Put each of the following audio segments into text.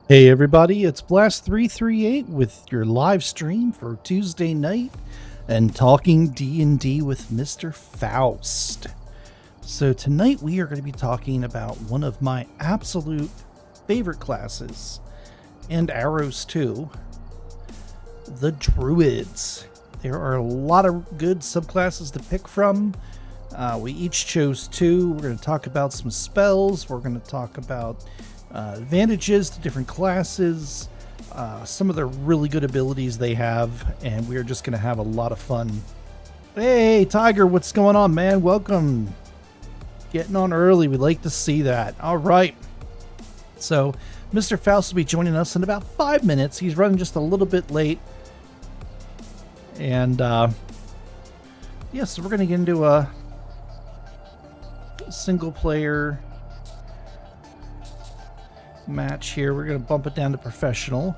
Hey everybody, it's Blast338 with your live stream for Tuesday night and talking D&D with Mr. Faust. So tonight we are going to be talking about one of my absolute favorite classes, and arrows too, the Druids. There are a lot of good subclasses to pick from. We each chose two. We're going to talk about some spells. We're going to talk about advantages to different classes, some of the really good abilities they have, and we're just going to have a lot of fun. Hey, Tiger, what's going on, man? Welcome. Getting on early. We'd like to see that. All right. So, Mr. Faust will be joining us in about 5 minutes. He's running just a little bit late. And, yeah, so we're going to get into a single player match here. We're going to bump it down to professional.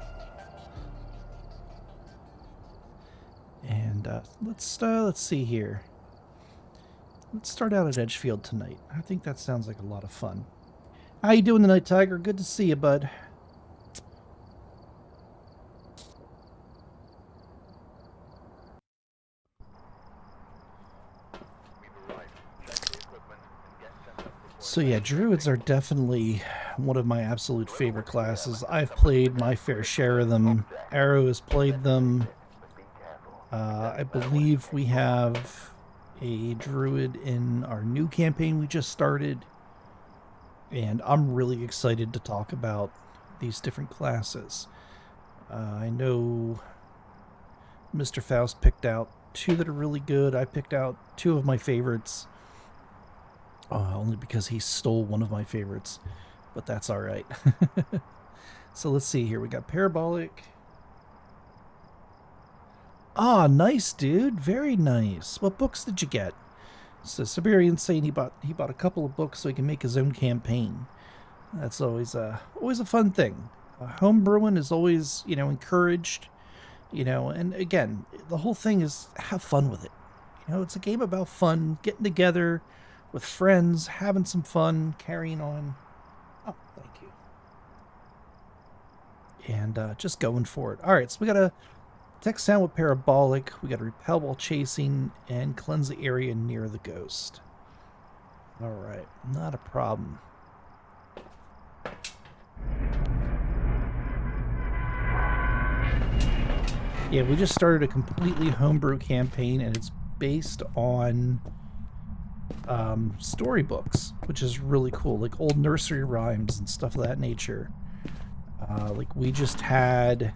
And let's see here. Let's start out at Edgefield tonight. I think that sounds like a lot of fun. How you doing tonight, Tiger? Good to see you, bud. So yeah, Druids are definitely one of my absolute favorite classes. I've played my fair share of them. Arrow has played them. I believe we have a Druid in our new campaign we just started. And I'm really excited to talk about these different classes. I know Mr. Faust picked out two that are really good. I picked out two of my favorites. Only because he stole one of my favorites. But that's alright. So let's see here. We got Parabolic. Ah, nice, dude. Very nice. What books did you get? So Siberian's saying he bought a couple of books so he can make his own campaign. That's always a fun thing. Homebrewing is always, encouraged. And again, the whole thing is have fun with it. It's a game about fun, getting together with friends, having some fun, carrying on. Oh, thank you. And just going for it. All right, so we got a text sound with Parabolic. We got a repel while chasing and cleanse the area near the ghost. All right, not a problem. Yeah, we just started a completely homebrew campaign, and it's based on storybooks, which is really cool, like old nursery rhymes and stuff of that nature. Like we just had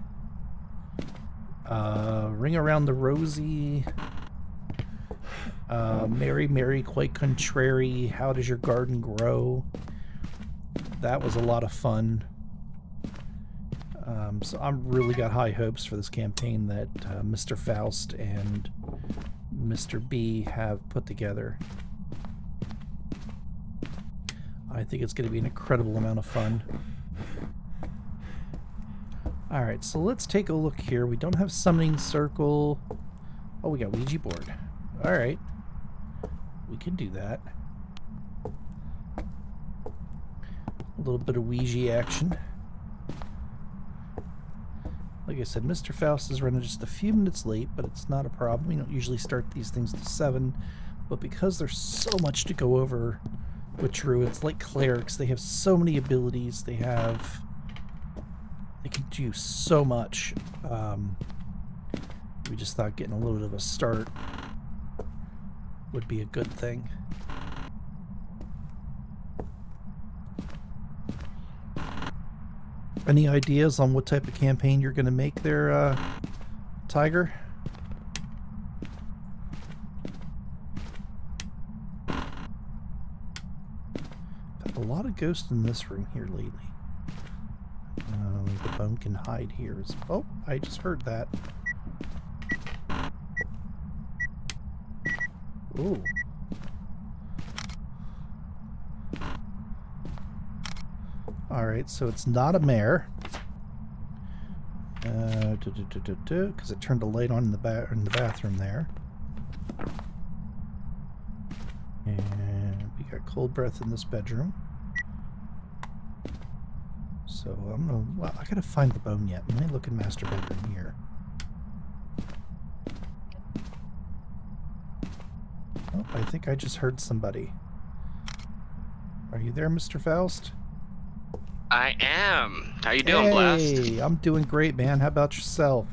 Ring Around the Rosy, Mary, Mary, Quite Contrary, How Does Your Garden Grow? That was a lot of fun. So I'm really got high hopes for this campaign that Mr. Faust and Mr. B have put together. I think it's going to be an incredible amount of fun. Alright, so let's take a look here. We don't have Summoning Circle. Oh, we got Ouija board. Alright. We can do that. A little bit of Ouija action. Like I said, Mr. Faust is running just a few minutes late, but it's not a problem. We don't usually start these things to 7. But because there's so much to go over with Druids, like clerics, they have so many abilities. They can do so much. We just thought getting a little bit of a start would be a good thing. Any ideas on what type of campaign you're going to make there, Tiger? Got a lot of ghosts in this room here lately. The bone can hide here. Oh, I just heard that. Ooh. Alright, so it's not a mare. Because it turned a light on in the bathroom there. And we got cold breath in this bedroom. So I'm gonna. Well, I gotta find the bone yet. Let me look in master bedroom here. Oh, I think I just heard somebody. Are you there, Mr. Faust? I am. How you doing, Blast? Hey, I'm doing great, man. How about yourself?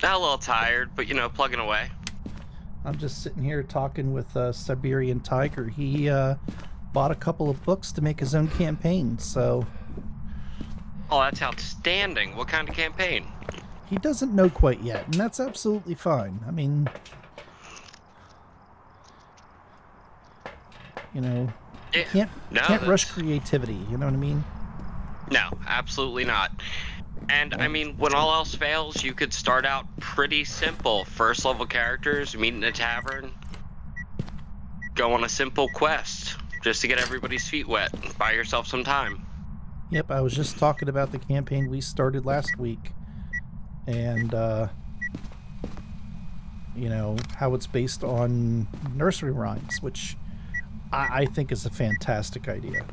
A little tired, but plugging away. I'm just sitting here talking with Siberian Tiger. He bought a couple of books to make his own campaign, so... Oh, that's outstanding. What kind of campaign? He doesn't know quite yet, and that's absolutely fine. I mean... You know, Yeah. can't rush creativity, you know what I mean? No, absolutely not. And I mean, when all else fails, you could start out pretty simple. First level characters, meet in a tavern, go on a simple quest, just to get everybody's feet wet, buy yourself some time. Yep, I was just talking about the campaign we started last week. And, you know, how it's based on nursery rhymes, which I think is a fantastic idea.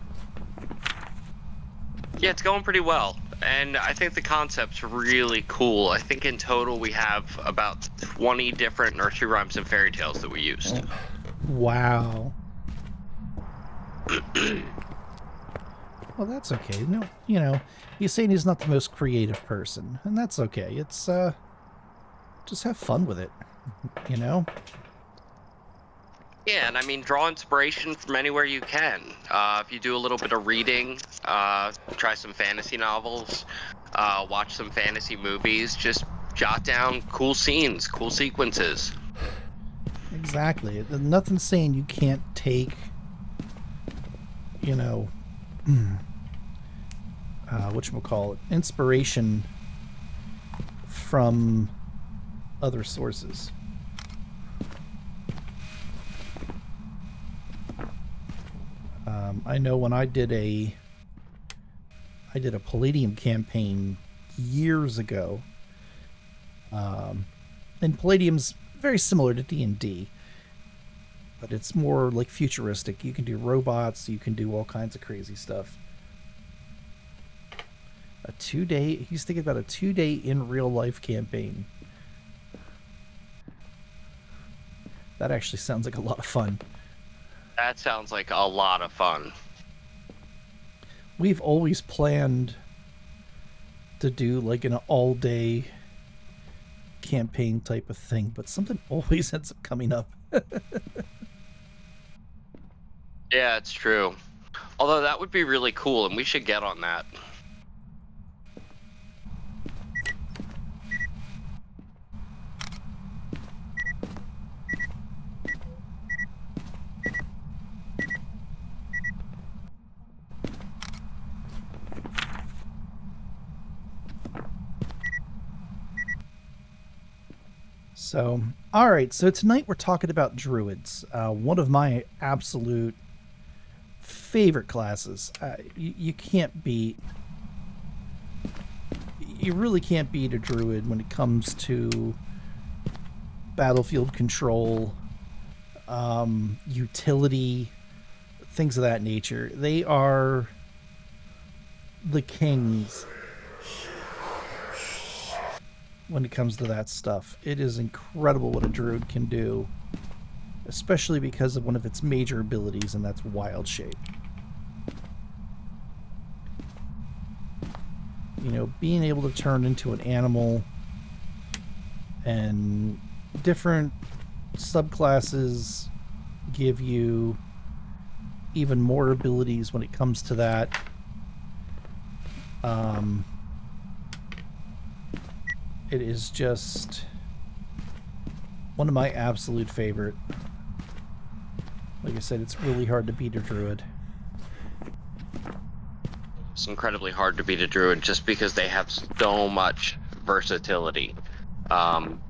Yeah, it's going pretty well. And I think the concept's really cool. I think in total we have about 20 different nursery rhymes and fairy tales that we used. Wow. Well, that's okay. No, you know, he's saying he's not the most creative person, and that's okay. It's, just have fun with it, you know? Yeah, and I mean, draw inspiration from anywhere you can. If you do a little bit of reading, try some fantasy novels, watch some fantasy movies, just jot down cool scenes, cool sequences. Exactly. Nothing's saying you can't take, you know, whatchamacallit, inspiration from other sources. I know when I did a Palladium campaign years ago, and Palladium's very similar to D&D, but it's more like futuristic. You can do robots, you can do all kinds of crazy stuff. He's thinking about a 2-day in real life campaign. That actually sounds like a lot of fun. That sounds like a lot of fun. We've always planned to do like an all-day campaign type of thing, but something always ends up coming up. Yeah, it's true. Although that would be really cool, and we should get on that. So, all right. So tonight we're talking about Druids, one of my absolute favorite classes. You can't beat. You really can't beat a Druid when it comes to battlefield control, utility, things of that nature. They are the kings when it comes to that stuff. It is incredible what a druid can do, especially because of one of its major abilities, and that's wild shape. You know, being able to turn into an animal, and different subclasses give you even more abilities when it comes to that. It is just one of my absolute favorite. Like I said, it's really hard to beat a druid. It's incredibly hard to beat a druid just because they have so much versatility. Of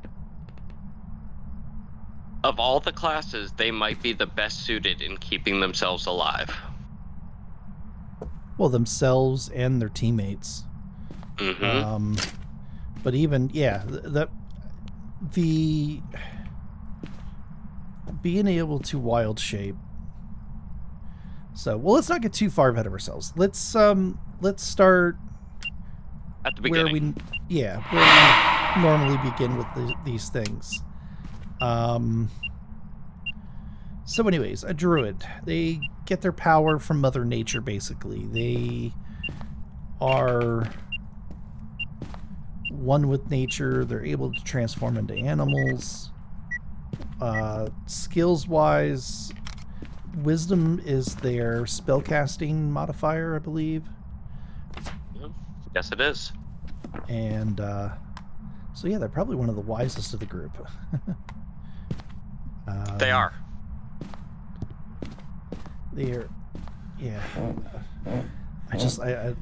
all the classes, they might be the best suited in keeping themselves alive. Well, themselves and their teammates. Mm-hmm. But even, yeah, the being able to wild shape. So, well, let's not get too far ahead of ourselves. Let's let's start At the where beginning. where we normally begin with these things. So anyways, a druid, they get their power from Mother Nature, basically. They are one with nature. They're able to transform into animals. Skills-wise, wisdom is their spellcasting modifier, I believe. Yes, it is. And so yeah, they're probably one of the wisest of the group. They are. They're, yeah. I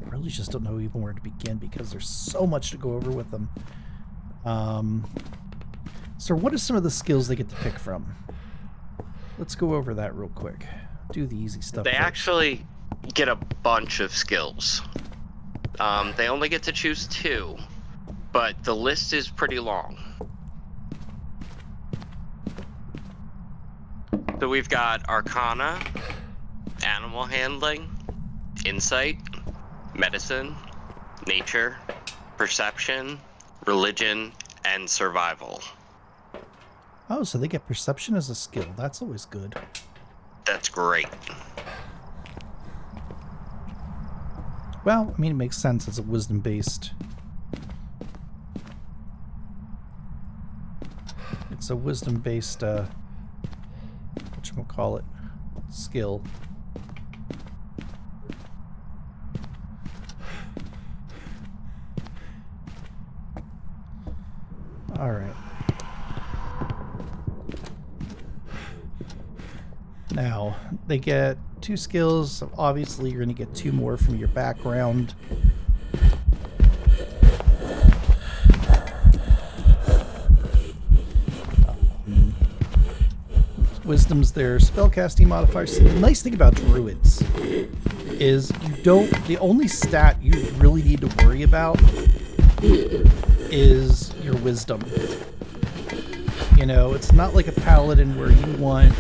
really just don't know even where to begin because there's so much to go over with them. So what are some of the skills they get to pick from? Let's go over that real quick. Do the easy stuff They first. actually get a bunch of skills. They only get to choose 2, but the list is pretty long. So we've got Arcana, Animal Handling, Insight, Medicine, Nature, Perception, Religion, and Survival. Oh, so they get perception as a skill. That's always good. That's great. Well, I mean, it makes sense. It's a wisdom-based. It's a wisdom-based, whatchamacallit, skill. All right. Now, they get 2 skills. Obviously, you're going to get 2 more from your background. Wisdom's their spellcasting modifier. See, the nice thing about druids is the only stat you really need to worry about is your wisdom. You know, it's not like a paladin where you want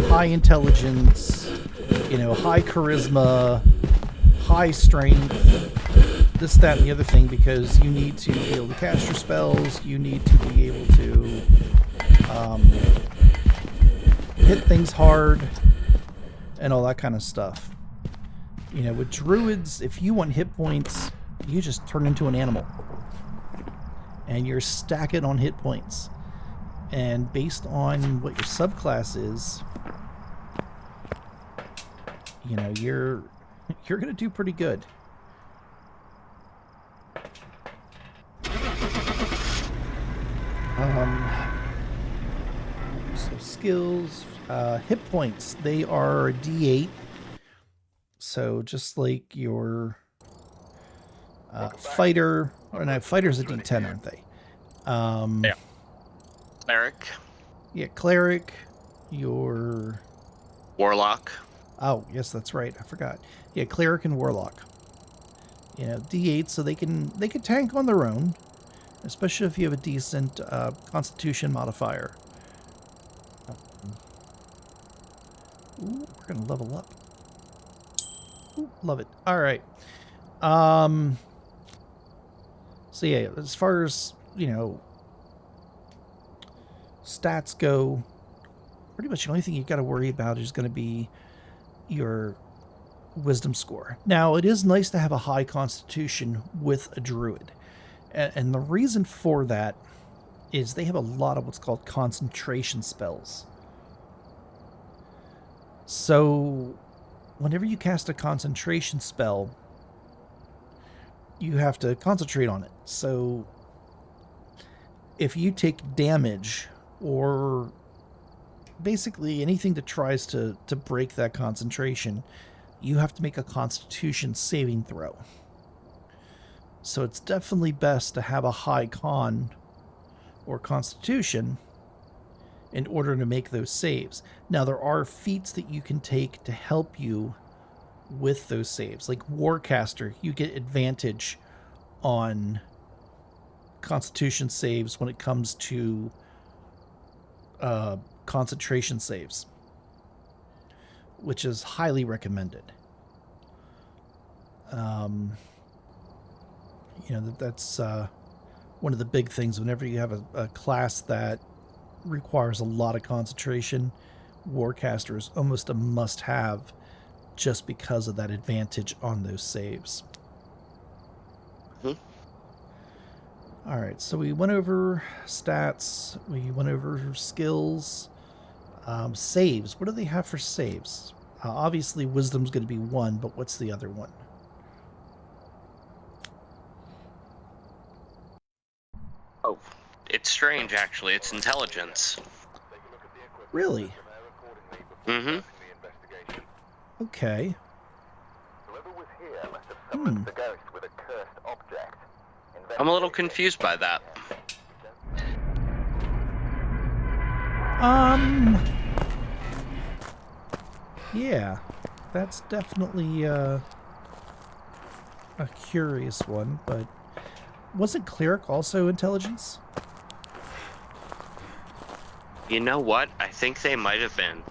high intelligence, you know, high charisma, high strength, this, that, and the other thing, because you need to be able to cast your spells, you need to be able to hit things hard, and all that kind of stuff. You know, with druids, if you want hit points, you just turn into an animal. And you're stacking on hit points. And based on what your subclass is, you know, you're gonna do pretty good. So skills, hit points, they are D8. So just like your fighter, or no, fighter's a D10, aren't they? Yeah. Cleric. Yeah, cleric, your... Warlock. Oh, yes, that's right. I forgot. Yeah, cleric and warlock. You know, D8, so they can tank on their own, especially if you have a decent constitution modifier. Ooh, we're gonna level up. Ooh, love it. All right. So yeah, as far as, you know, stats go, pretty much the only thing you got to worry about is going to be your wisdom score. Now, it is nice to have a high constitution with a druid. And the reason for that is they have a lot of what's called concentration spells. So whenever you cast a concentration spell, you have to concentrate on it. So if you take damage or basically anything that tries to break that concentration, you have to make a constitution saving throw. So it's definitely best to have a high con or constitution in order to make those saves. Now, there are feats that you can take to help you with those saves. Like Warcaster, you get advantage on constitution saves when it comes to concentration saves, which is highly recommended. Um, that's one of the big things whenever you have a class that requires a lot of concentration. Warcaster is almost a must-have just because of that advantage on those saves. All right, so we went over stats, we went over skills, saves. What do they have for saves? Obviously, wisdom's going to be one, but what's the other one? Oh, it's strange, actually. It's intelligence. Really? Mm-hmm. Okay. I'm a little confused by that. Yeah, that's definitely a curious one, but wasn't cleric also intelligence? You know what? I think they might have been.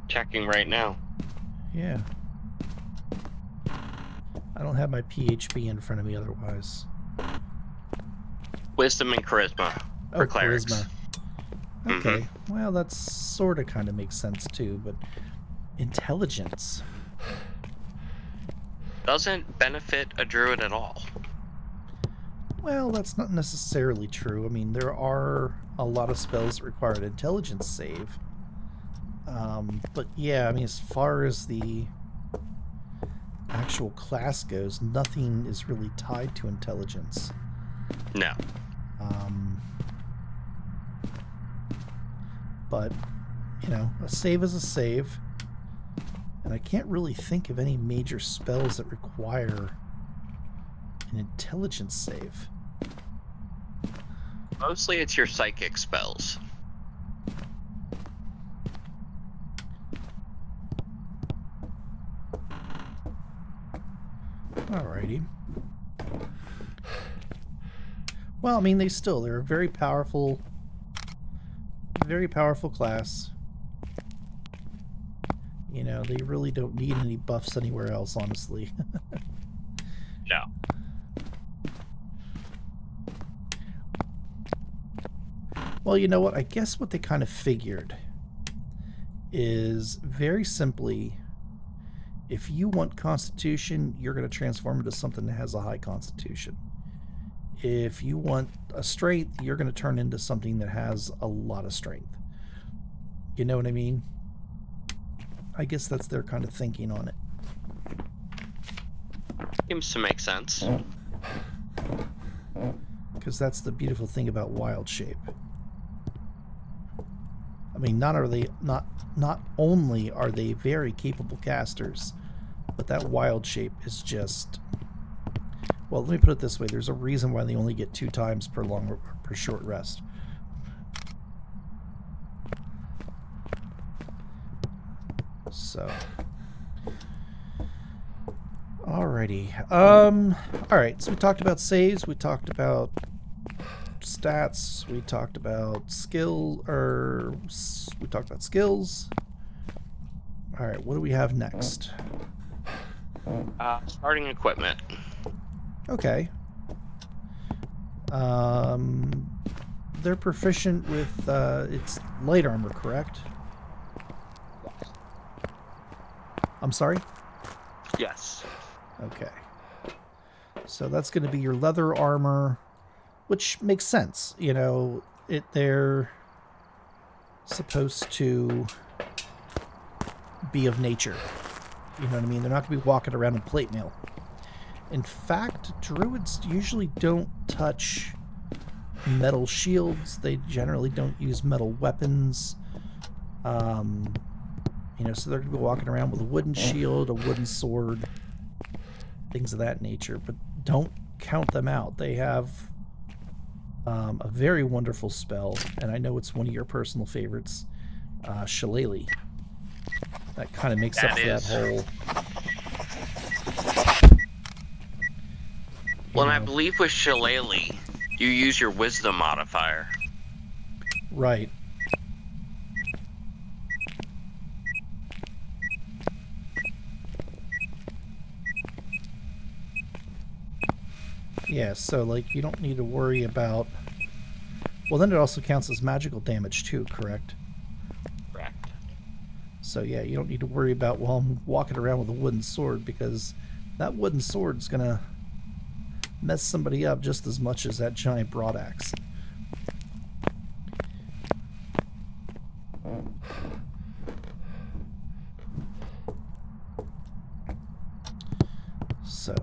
Checking right now. Yeah. I don't have my PHB in front of me otherwise. Wisdom and charisma for clerics. Charisma. Okay, well, that sort of kind of makes sense too, but intelligence doesn't benefit a druid at all. Well, that's not necessarily true. I mean, there are a lot of spells that require an intelligence save. But yeah, I mean, as far as the actual class goes, nothing is really tied to intelligence. No. But, a save is a save. And I can't really think of any major spells that require an intelligence save. Mostly it's your psychic spells. Alrighty. Well, I mean, they're a very powerful class. They really don't need any buffs anywhere else, honestly. No. Well, you know what? I guess what they kind of figured is very simply, if you want Constitution, you're going to transform into something that has a high Constitution. If you want a Strength, you're going to turn into something that has a lot of Strength. You know what I mean? I guess that's their kind of thinking on it. Seems to make sense. Because that's the beautiful thing about Wild Shape. I mean, not only are they very capable casters, but that Wild Shape is just... Well, let me put it this way. There's a reason why they only get 2 times per short rest. So... Alrighty. Alright, so we talked about saves, we talked about stats, we talked about skills. Alright, what do we have next? Starting equipment. Okay. They're proficient with, it's light armor, correct? I'm sorry? Yes. Okay. So that's going to be your leather armor, which makes sense. They're supposed to be of nature. You know what I mean? They're not going to be walking around in plate mail. In fact, druids usually don't touch metal shields. They generally don't use metal weapons. So they're going to be walking around with a wooden shield, a wooden sword, things of that nature. But don't count them out. They have a very wonderful spell, and I know it's one of your personal favorites, Shillelagh. That kind of makes up for that whole... Well, and I believe with Shillelagh, you use your wisdom modifier. Right. Yeah, so like you don't need to worry about. Well, then it also counts as magical damage too, correct? Correct. So yeah, you don't need to worry about, well, I'm walking around with a wooden sword, because that wooden sword's gonna mess somebody up just as much as that giant broadaxe. So,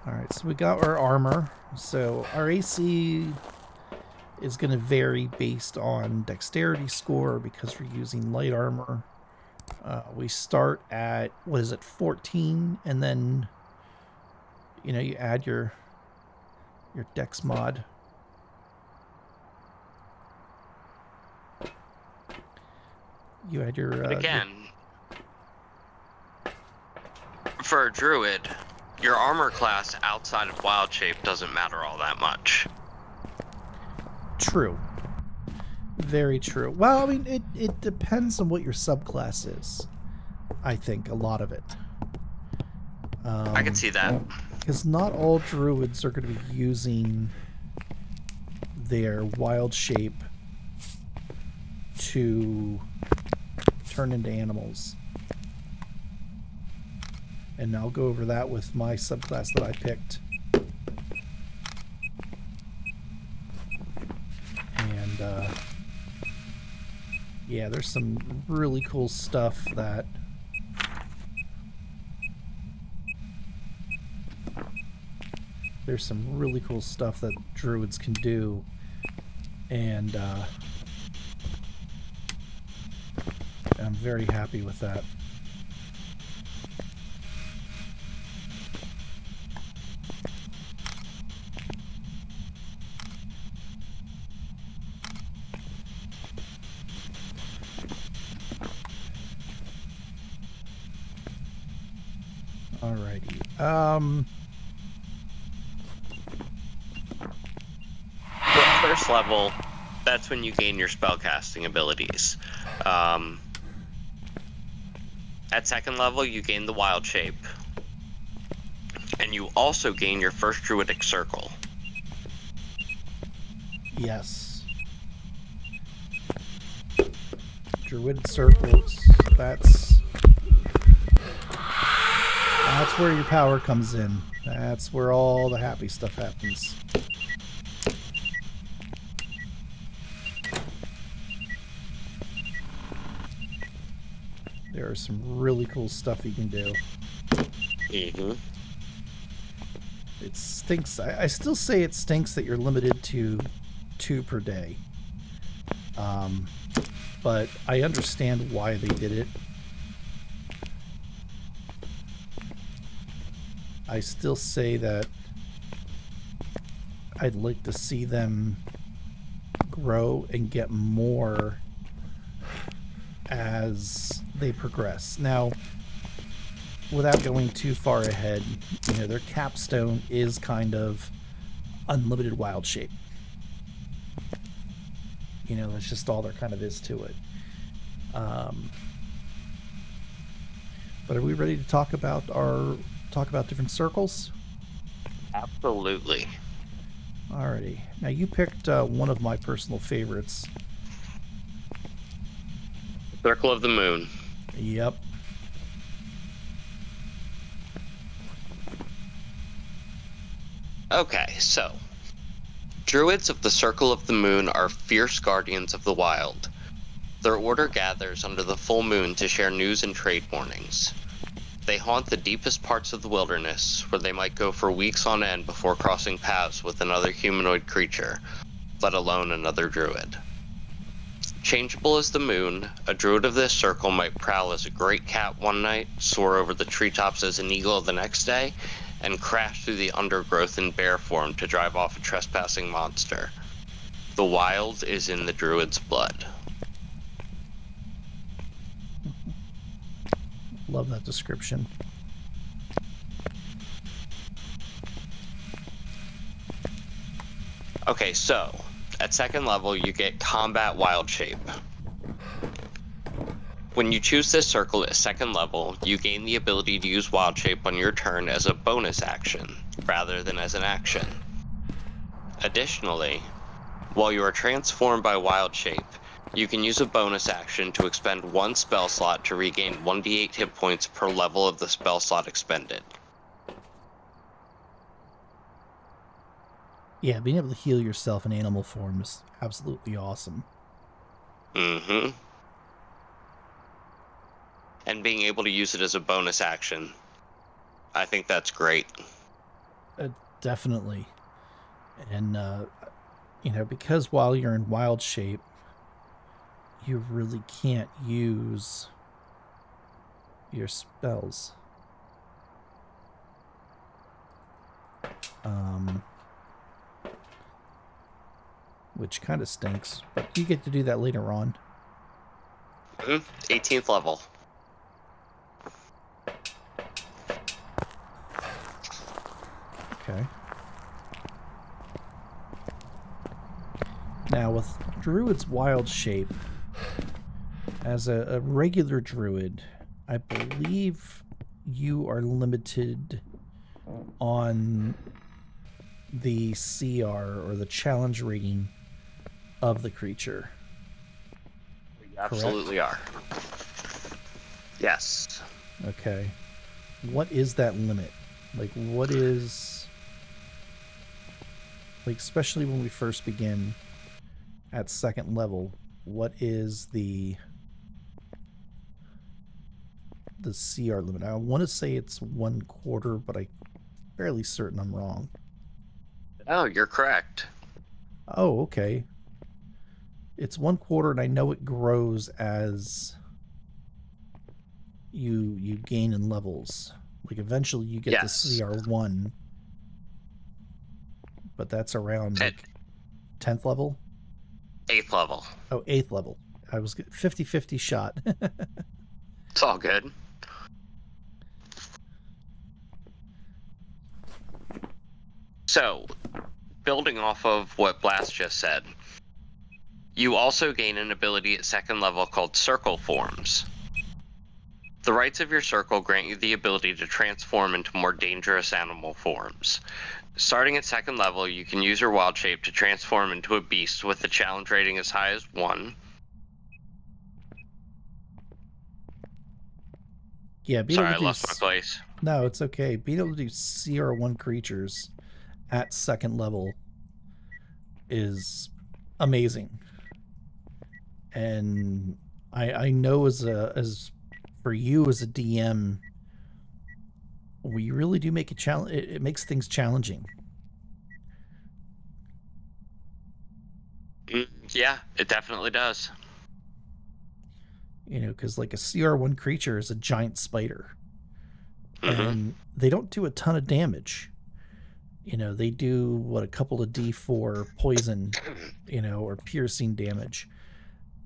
alright, so we got our armor. So our AC is going to vary based on dexterity score because we're using light armor. We start at, what is it, 14, and then, you know, you add your dex mod. You add your... But again, for a druid, your armor class outside of wild shape doesn't matter all that much. True. Very true. Well, I mean, it depends on what your subclass is. I think a lot of it. I can see that. Because not all druids are going to be using their wild shape to turn into animals. And I'll go over that with my subclass that I picked. And, yeah, there's some really cool stuff that... There's some really cool stuff that druids can do. And, I'm very happy with that. Alrighty. First level, that's when you gain your spellcasting abilities. At second level, you gain the wild shape. And you also gain your first druidic circle. Yes. Druid circles, that's where your power comes in. That's where all the happy stuff happens. There are some really cool stuff you can do. Mm-hmm. It stinks. I still say it stinks that you're limited to 2 per day. But I understand why they did it. I still say that I'd like to see them grow and get more as they progress. Now, without going too far ahead, you know, their capstone is kind of unlimited wild shape. You know, that's just all there kind of is to it. But are we ready to talk about different circles? Absolutely. Alrighty. Now you picked one of my personal favorites. Circle of the Moon. Yep. Okay, so Druids of the Circle of the Moon are fierce guardians of the wild. Their order gathers under the full moon to share news and trade warnings. They haunt the deepest parts of the wilderness, where they might go for weeks on end before crossing paths with another humanoid creature, let alone another druid. Changeable as the moon, a druid of this circle might prowl as a great cat one night, soar over the treetops as an eagle the next day, and crash through the undergrowth in bear form to drive off a trespassing monster. The wild is in the druid's blood. Love that description. Okay, so at second level, you get combat wild shape. When you choose this circle at 2nd level, you gain the ability to use Wild Shape on your turn as a bonus action, rather than as an action. Additionally, while you are transformed by Wild Shape, you can use a bonus action to expend 1 spell slot to regain 1d8 hit points per level of the spell slot expended. Yeah, being able to heal yourself in animal form is absolutely awesome. Mm-hmm. And being able to use it as a bonus action, I think that's great. Definitely. And, because while you're in wild shape, you really can't use your spells. Which kind of stinks, but you get to do that later on. 18th level. Okay. Now, with Druid's wild shape, as a regular Druid, I believe you are limited on the CR, or the challenge rating, of the creature. We absolutely are. Yes. Okay. What is that limit? Like, what is... Like, especially when we first begin at 2nd level, what is the CR limit? I want to say it's 1/4, but I'm fairly certain I'm wrong. Oh, you're correct. Oh, okay. It's 1/4, and I know it grows as you gain in levels. Like, eventually you get to CR1, but that's around like 10th level? 8th level. Oh, 8th level. I was 50-50 shot. It's all good. So, building off of what Blast just said, you also gain an ability at 2nd level called Circle Forms. The rights of your circle grant you the ability to transform into more dangerous animal forms. Starting at 2nd level, you can use your Wild Shape to transform into a beast with a challenge rating as high as 1. Yeah, Sorry, I lost my place. No, it's okay. Being able to do CR1 creatures at 2nd level is amazing. And I know as for you as a DM, we really do make it makes things challenging. Yeah, it definitely does. Because like a CR1 creature is a giant spider. Mm-hmm. And they don't do a ton of damage. They do, a couple of D4 poison, or piercing damage.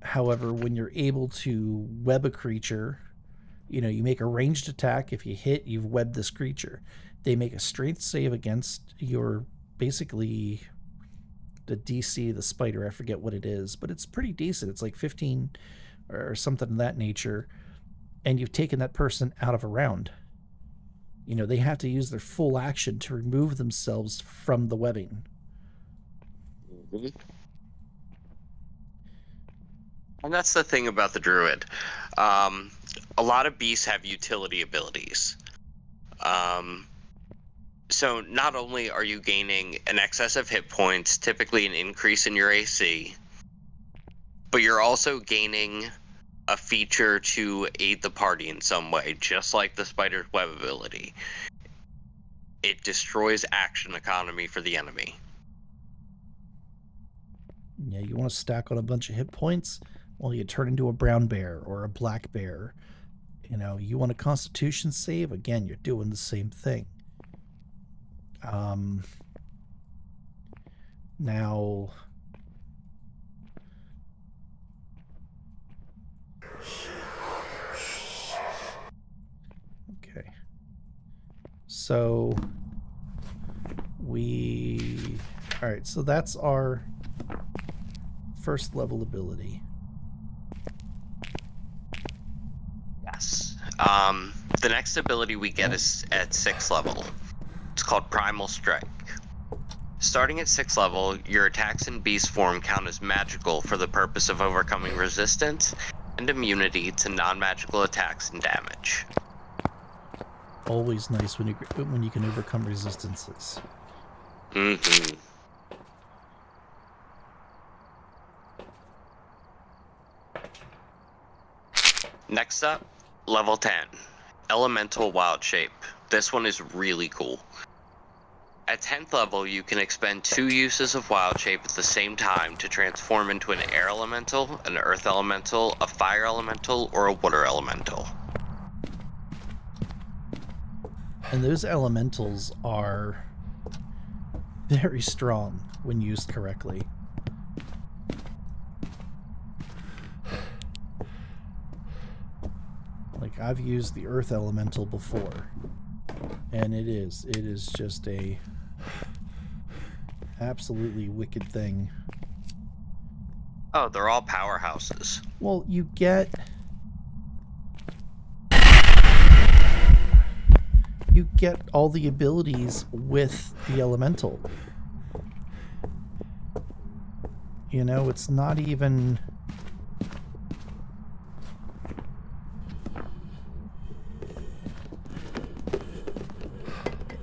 However, when you're able to web a creature, you make a ranged attack. If you hit, you've webbed this creature. They make a strength save against your, basically, the DC of the spider. I forget what it is, but it's pretty decent. It's like 15 or something of that nature. And you've taken that person out of a round. They have to use their full action to remove themselves from the webbing. Mm-hmm. And that's the thing about the Druid. A lot of beasts have utility abilities. So not only are you gaining an excess of hit points, typically an increase in your AC, but you're also gaining a feature to aid the party in some way, just like the Spider's Web ability. It destroys action economy for the enemy. Yeah, you want to stack on a bunch of hit points? Well, you turn into a brown bear or a black bear. You want a constitution save? Again, you're doing the same thing. Now... Okay. So... Alright, so that's our 1st level ability. The next ability we get is at 6th level. It's called Primal Strike. Starting at 6th level, your attacks in beast form count as magical for the purpose of overcoming resistance and immunity to non-magical attacks and damage. Always nice when you can overcome resistances. Mm-hmm. Next up, level 10, Elemental Wild Shape. This one is really cool. At 10th level, you can expend 2 uses of Wild Shape at the same time to transform into an Air Elemental, an Earth Elemental, a Fire Elemental, or a Water Elemental. And those elementals are very strong when used correctly. Like, I've used the Earth Elemental before, and it is just a absolutely wicked thing. Oh, they're all powerhouses. Well, you get all the abilities with the elemental. You know, it's not even...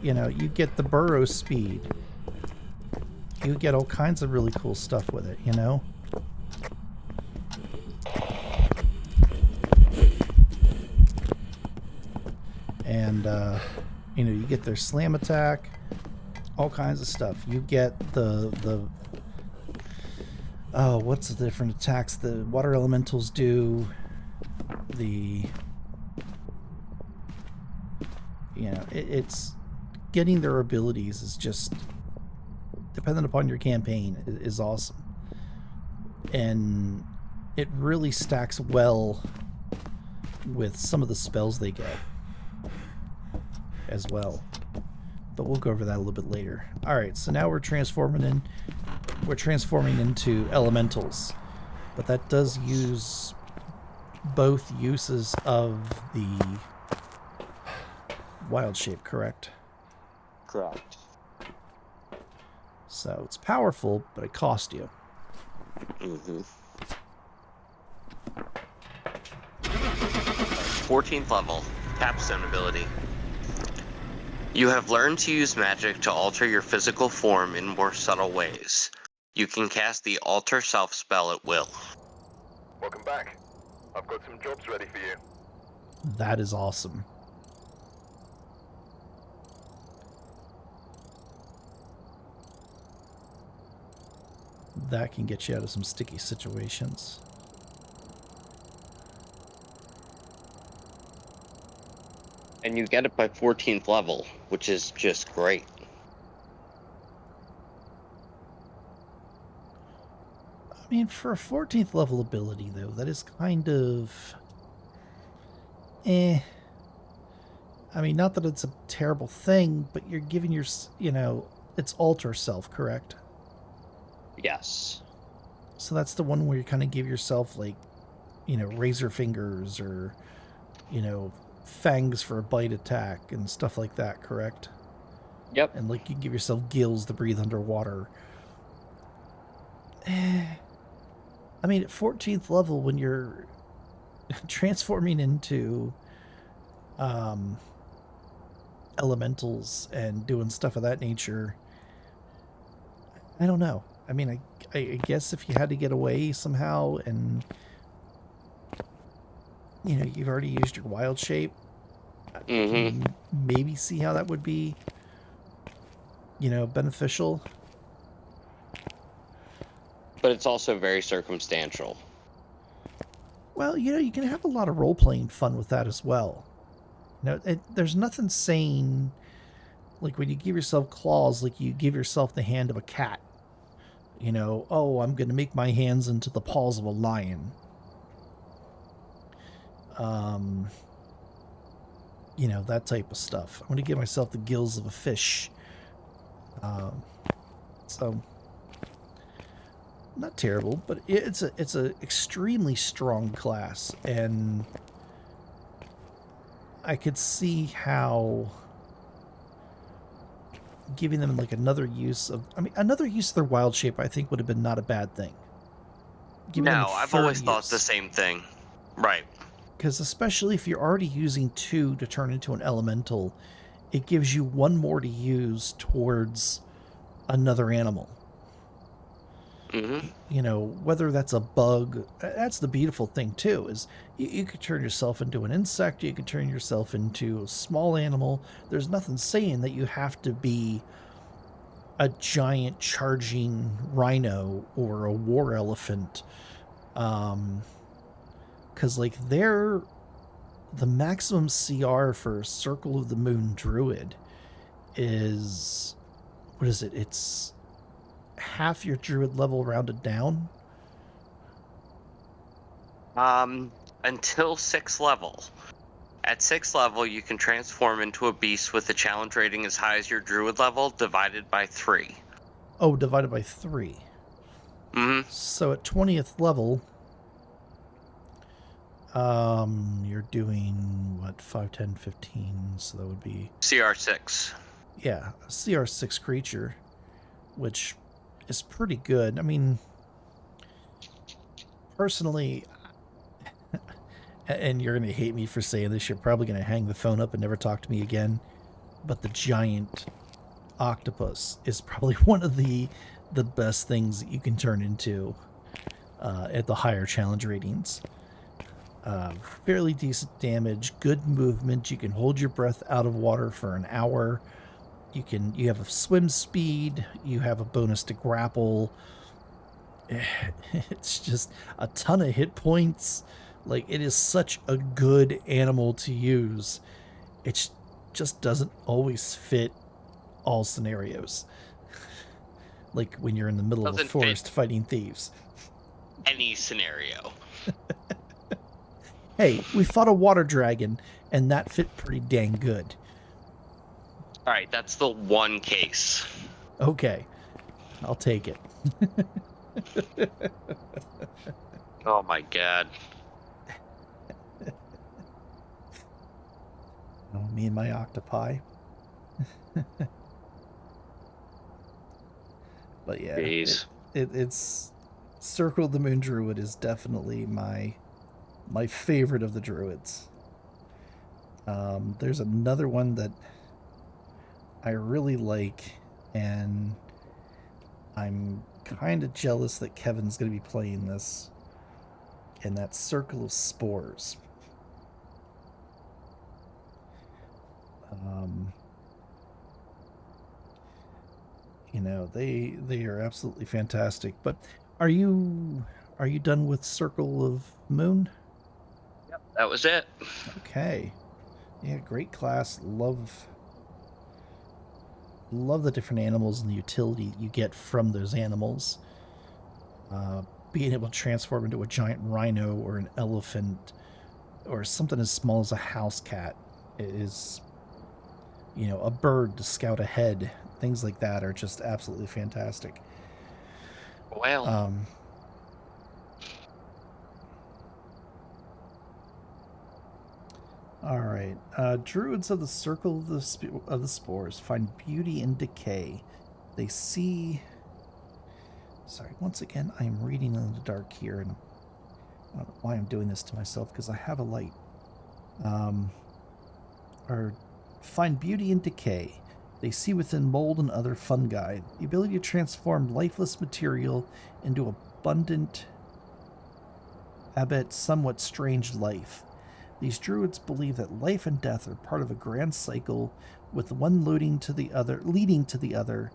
You know, you get the burrow speed. You get all kinds of really cool stuff with it, you know? And, you know, you get their slam attack, all kinds of stuff. You get the oh, what's the different attacks the water elementals do? You know, it's getting their abilities is just, dependent upon your campaign, is awesome. And it really stacks well with some of the spells they get as well. But we'll go over that a little bit later. Alright, so now we're transforming into elementals. But that does use both uses of the wild shape, correct? Correct. So it's powerful, but it costs you. Mm-hmm. 14th level, Capstone ability. You have learned to use magic to alter your physical form in more subtle ways. You can cast the Alter Self spell at will. Welcome back. I've got some jobs ready for you. That is awesome. That can get you out of some sticky situations. And you get it by 14th level, which is just great. I mean, for a 14th level ability, though, that is kind of... I mean, not that it's a terrible thing, but you're giving your... You know, it's alter self, correct? Yes. So that's the one where you kind of give yourself, like, you know, razor fingers or, you know, fangs for a bite attack and stuff like that, correct? Yep. And, like, you give yourself gills to breathe underwater. I mean, at 14th level, when you're transforming into elementals and doing stuff of that nature, I don't know. I mean, I guess if you had to get away somehow and, you know, you've already used your wild shape, maybe see how that would be, you know, beneficial. But it's also very circumstantial. Well, you know, you can have a lot of role-playing fun with that as well. You know, there's nothing saying, like, when you give yourself claws, like you give yourself the hand of a cat. You know, oh, I'm going to make my hands into the paws of a lion. You know, that type of stuff. I'm going to give myself the gills of a fish. So, not terrible, but it's a extremely strong class, and I could see how giving them like another use of, another use of their wild shape, I think would have been not a bad thing. Giving them a No, I've third always thought the use. same thing. Right. Because especially if you're already using 2 to turn into an elemental, it gives you 1 more to use towards another animal. Mm-hmm. You know, whether that's a bug, that's the beautiful thing too, is you could turn yourself into an insect, you could turn yourself into a small animal. There's nothing saying that you have to be a giant charging rhino or a war elephant. Because, like, the maximum CR for Circle of the Moon Druid is, what is it? It's half your Druid level rounded down. Until 6th level. At 6th level, you can transform into a beast with a challenge rating as high as your Druid level, divided by 3. Oh, divided by 3. Mm-hmm. So at 20th level, you're doing, what, 5, 10, 15, so that would be... CR6. Yeah, a CR6 creature, which is pretty good. I mean, personally, and you're going to hate me for saying this, you're probably going to hang the phone up and never talk to me again, but the giant octopus is probably one of the best things that you can turn into at the higher challenge ratings. Fairly decent damage, good movement. You can hold your breath out of water for an hour. You have a swim speed. You have a bonus to grapple. It's just a ton of hit points. Like, it is such a good animal to use. It just doesn't always fit all scenarios. Like when you're in the middle of a forest fighting thieves. Any scenario. Hey, we fought a water dragon, and that fit pretty dang good. Alright, that's the one case. Okay, I'll take it. Oh my god. Oh, me and my octopi. But yeah, it's Circle of the Moon Druid is definitely my favorite of the druids. There's another one that I really like, and I'm kind of jealous that Kevin's going to be playing this, and that's Circle of Spores. You know, they are absolutely fantastic. But are you done with Circle of Moon? Yep, that was it. Okay. Yeah, great class. Love the different animals and the utility you get from those animals. Being able to transform into a giant rhino or an elephant or something as small as a house cat is, you know, a bird to scout ahead. Things like that are just absolutely fantastic. Well, all right. Druids of the Circle of the Spores find beauty in decay. They see... Sorry, once again, I am reading in the dark here, and I don't know why I'm doing this to myself, because I have a light. Or find beauty in decay. They see within mold and other fungi the ability to transform lifeless material into abundant, albeit somewhat strange life. These druids believe that life and death are part of a grand cycle, with one leading to the other,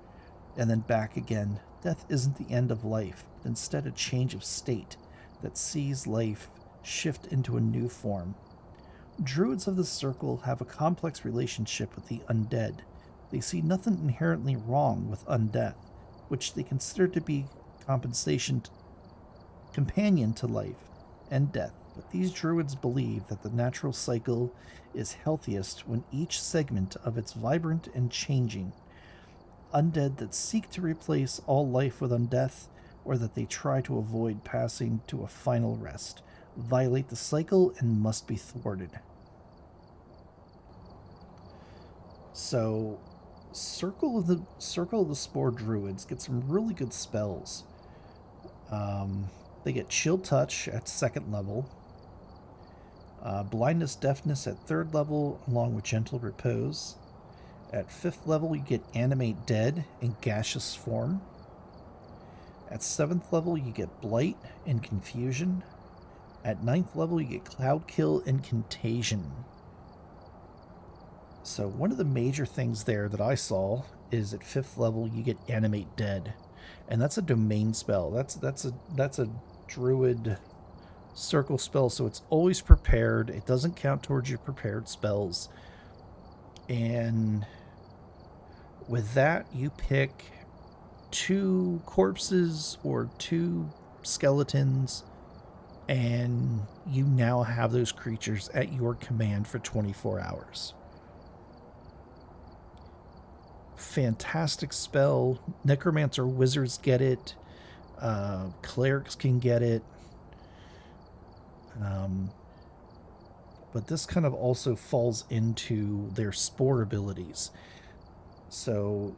and then back again. Death isn't the end of life, but instead a change of state that sees life shift into a new form. Druids of the Circle have a complex relationship with the undead. They see nothing inherently wrong with undeath, which they consider to be companion to life and death. But these druids believe that the natural cycle is healthiest when each segment of it's vibrant and changing. Undead that seek to replace all life with undeath, or that they try to avoid passing to a final rest, violate the cycle and must be thwarted. So, Circle of the Spore Druids get some really good spells. They get Chill Touch at 2nd level, Blindness Deafness at 3rd level, along with Gentle Repose. At 5th level, you get Animate Dead in Gaseous form. At 7th level, you get Blight and Confusion. At 9th level, you get Cloud Kill and Contagion. So one of the major things there that I saw is at 5th level, you get Animate Dead. And that's a domain spell. That's a Druid circle spell, so it's always prepared. It doesn't count towards your prepared spells. And with that, you pick 2 corpses or 2 skeletons, and you now have those creatures at your command for 24 hours. Fantastic spell. Necromancer wizards get it. Clerics can get it. But this kind of also falls into their spore abilities. So,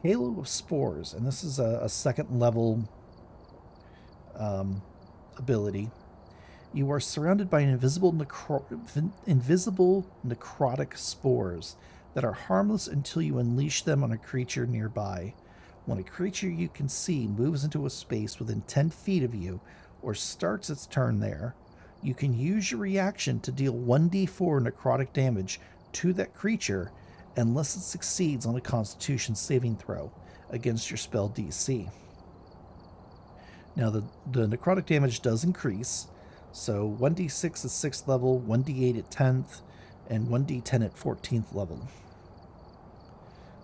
Halo of Spores, and this is a 2nd level ability. You are surrounded by invisible necrotic spores that are harmless until you unleash them on a creature nearby. When a creature you can see moves into a space within 10 feet of you or starts its turn there, you can use your reaction to deal 1d4 necrotic damage to that creature unless it succeeds on a Constitution saving throw against your spell DC. Now, the necrotic damage does increase, so 1d6 at 6th level, 1d8 at 10th, and 1d10 at 14th level.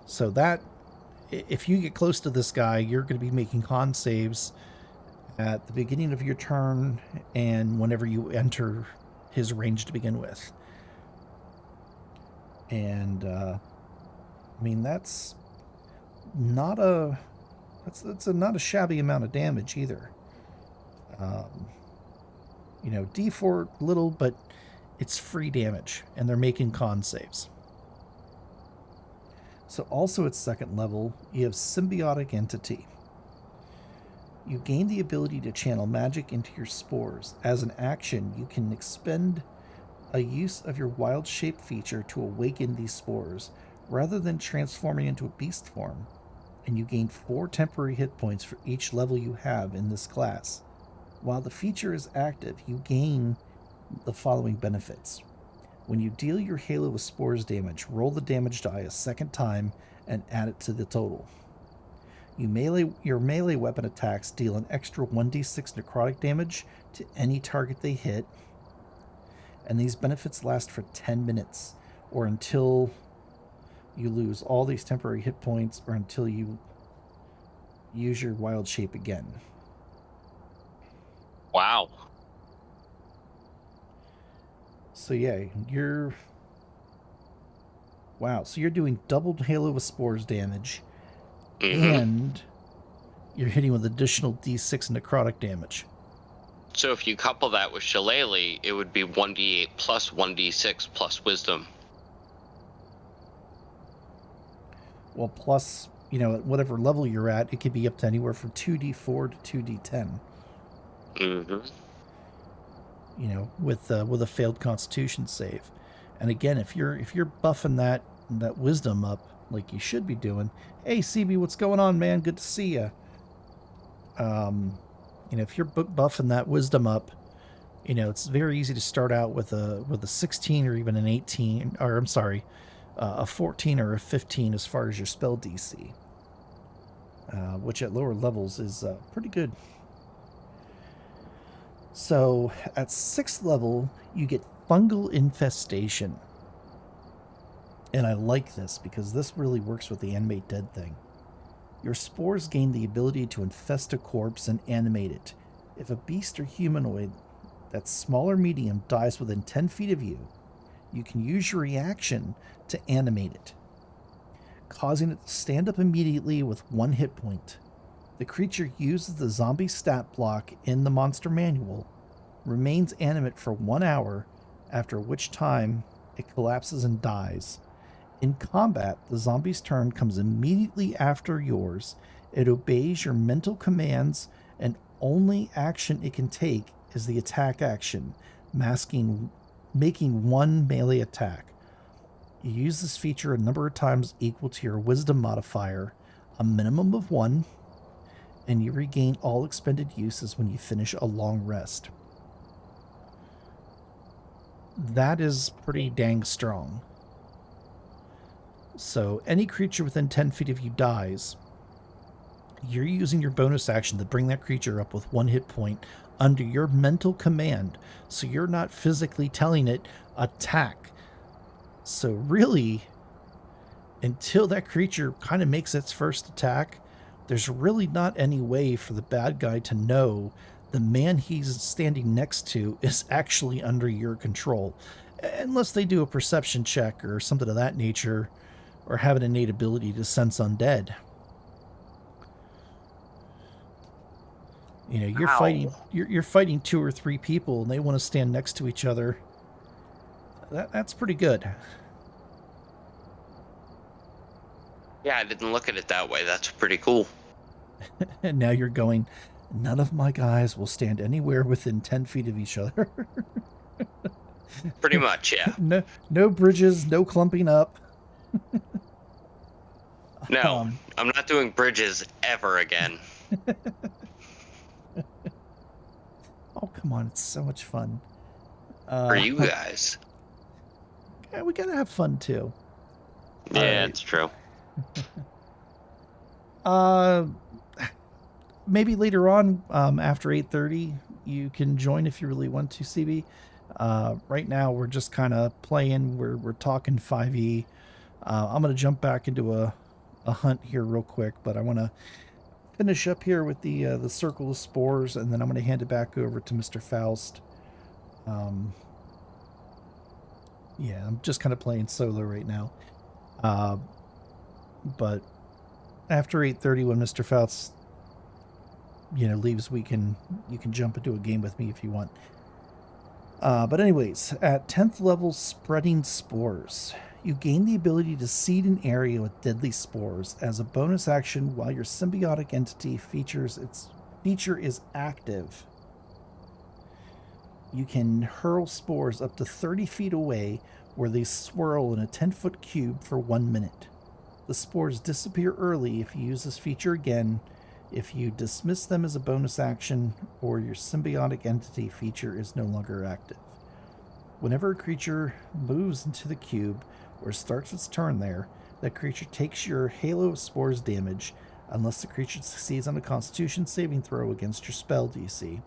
So that, if you get close to this guy, you're going to be making con saves at the beginning of your turn and whenever you enter his range to begin with. And I mean, that's not a not a shabby amount of damage either. You know, D4 little, but it's free damage, and they're making con saves. So also at 2nd level, you have Symbiotic Entity. You gain the ability to channel magic into your spores. As an action, you can expend a use of your wild shape feature to awaken these spores, rather than transforming into a beast form, and you gain 4 temporary hit points for each level you have in this class. While the feature is active, you gain the following benefits. When you deal your Halo of Spores damage, roll the damage die a 2nd time and add it to the total. Your melee weapon attacks deal an extra 1d6 necrotic damage to any target they hit, and these benefits last for 10 minutes, or until you lose all these temporary hit points, or until you use your wild shape again. Wow. So yeah, so you're doing double Halo of Spores damage, and you're hitting with additional d6 necrotic damage. So if you couple that with Shillelagh, it would be 1d8 plus 1d6 plus wisdom. Well, plus, you know, at whatever level you're at, it could be up to anywhere from 2d4 to 2d10. You know, with a failed Constitution save. And again, if you're buffing that wisdom up like you should be doing, hey CB, what's going on, man? Good to see you. You know, if you're buffing that wisdom up, you know, it's very easy to start out with a 16 or even an 18, or I'm sorry, a 14 or a 15 as far as your spell DC, which at lower levels is pretty good. So at 6th level, you get Fungal Infestation. And I like this because this really works with the Animate Dead thing. Your spores gain the ability to infest a corpse and animate it. If a beast or humanoid that's small or medium dies within 10 feet of you, you can use your reaction to animate it, causing it to stand up immediately with 1 hit point. The creature uses the zombie stat block in the monster manual, remains animate for 1 hour, after which time it collapses and dies, In combat, the zombie's turn comes immediately after yours. It obeys your mental commands, and only action it can take is the attack action, making one melee attack. You use this feature a number of times equal to your wisdom modifier, a minimum of 1, and you regain all expended uses when you finish a long rest. That is pretty dang strong. So any creature within 10 feet of you dies. You're using your bonus action to bring that creature up with 1 hit point under your mental command. So you're not physically telling it, attack. So really, until that creature kind of makes its first attack, there's really not any way for the bad guy to know the man he's standing next to is actually under your control. Unless they do a perception check or something of that nature, or have an innate ability to sense undead. You know, you're fighting 2 or 3 people and they want to stand next to each other. That's pretty good. Yeah, I didn't look at it that way. That's pretty cool. And now you're going, none of my guys will stand anywhere within 10 feet of each other. Pretty much, yeah. No bridges, no clumping up. No, I'm not doing bridges ever again. Oh, come on. It's so much fun. For you guys. Yeah, we gotta have fun, too. Yeah, it's true. Maybe later on, after 8:30, you can join if you really want to, CB. Right now, we're just kind of playing. We're talking 5e. I'm going to jump back into a hunt here real quick, but I want to finish up here with the circle of spores, and then I'm going to hand it back over to Mr. Faust. Yeah, I'm just kind of playing solo right now. But after 8:30, when Mr. Faust, leaves, you can jump into a game with me if you want. But anyways, at 10th level, spreading spores. You gain the ability to seed an area with deadly spores as a bonus action while your symbiotic entity feature is active. You can hurl spores up to 30 feet away where they swirl in a 10-foot cube for 1 minute. The spores disappear early if you use this feature again, if you dismiss them as a bonus action, or your symbiotic entity feature is no longer active. Whenever a creature moves into the cube or starts its turn there, that creature takes your Halo of Spores damage unless the creature succeeds on a Constitution saving throw against your spell DC.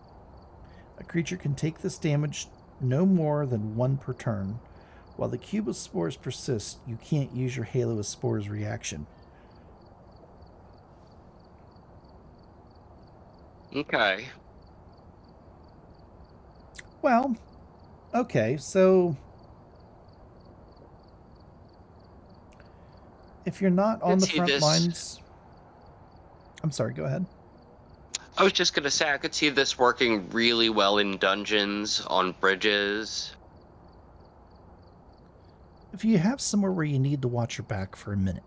A creature can take this damage no more than 1 per turn. While the cube of spores persists, you can't use your Halo of Spores reaction. Okay. Well, okay, so if you're not on the front lines... I'm sorry, go ahead. I was just going to say, I could see this working really well in dungeons, on bridges. If you have somewhere where you need to watch your back for a minute.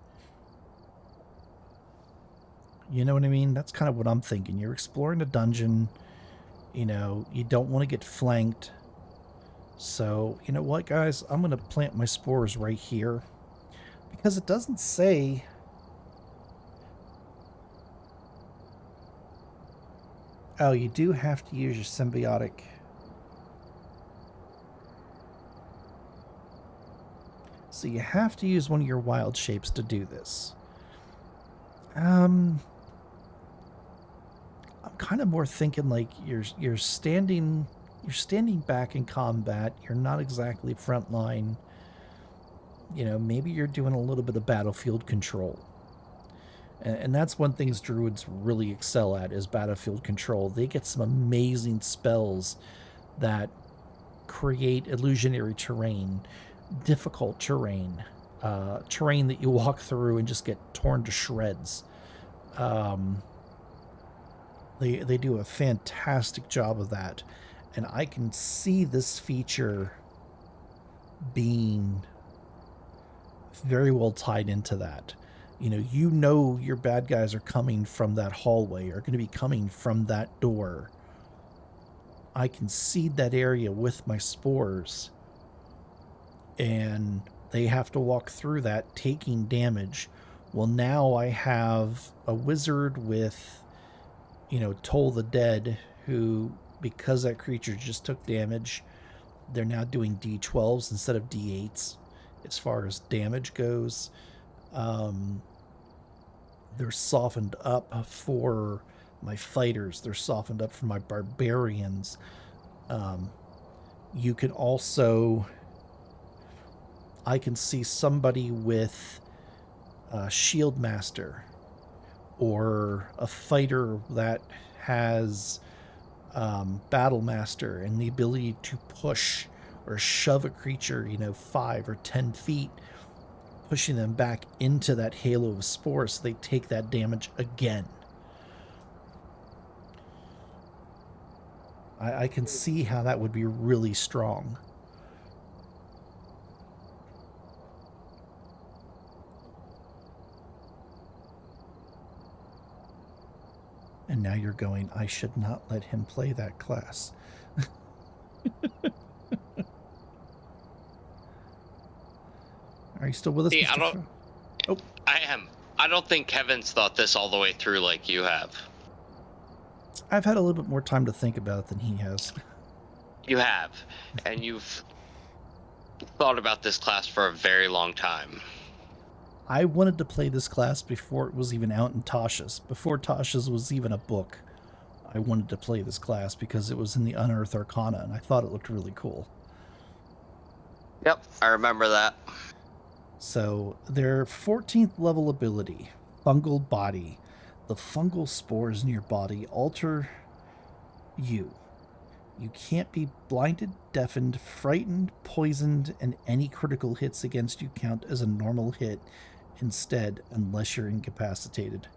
You know what I mean? That's kind of what I'm thinking. You're exploring a dungeon. You don't want to get flanked. So, you know what, guys? I'm going to plant my spores right here. Because it doesn't say... Oh, you do have to use your symbiotic... So you have to use one of your wild shapes to do this. I'm kind of more thinking like you're standing back in combat. You're not exactly frontline. Maybe you're doing a little bit of battlefield control. And that's one thing Druids really excel at is battlefield control. They get some amazing spells that create illusionary terrain, difficult terrain, terrain that you walk through and just get torn to shreds. They do a fantastic job of that, and I can see this feature being very well tied into that. You know your bad guys are coming from that hallway, are going to be coming from that door. I can seed that area with my spores, and they have to walk through that taking damage. Well, now I have a wizard with, Toll the Dead, who, because that creature just took damage, they're now doing D12s instead of D8s as far as damage goes. They're softened up for my fighters. They're softened up for my barbarians. You can also... I can see somebody with a shield master or a fighter that has battle master and the ability to push or shove a creature 5 or 10 feet, pushing them back into that halo of spores so they take that damage again. I can see how that would be really strong. And now you're going, I should not let him play that class. Are you still with us, Mr. I am. I don't think Kevin's thought this all the way through like you have. I've had a little bit more time to think about it than he has. You have. And you've thought about this class for a very long time. I wanted to play this class before it was even out in Tasha's. Before Tasha's was even a book, I wanted to play this class because it was in the Unearthed Arcana, and I thought it looked really cool. Yep, I remember that. So, their 14th level ability, Fungal Body. The fungal spores in your body alter you. You can't be blinded, deafened, frightened, poisoned, and any critical hits against you count as a normal hit instead, unless you're incapacitated.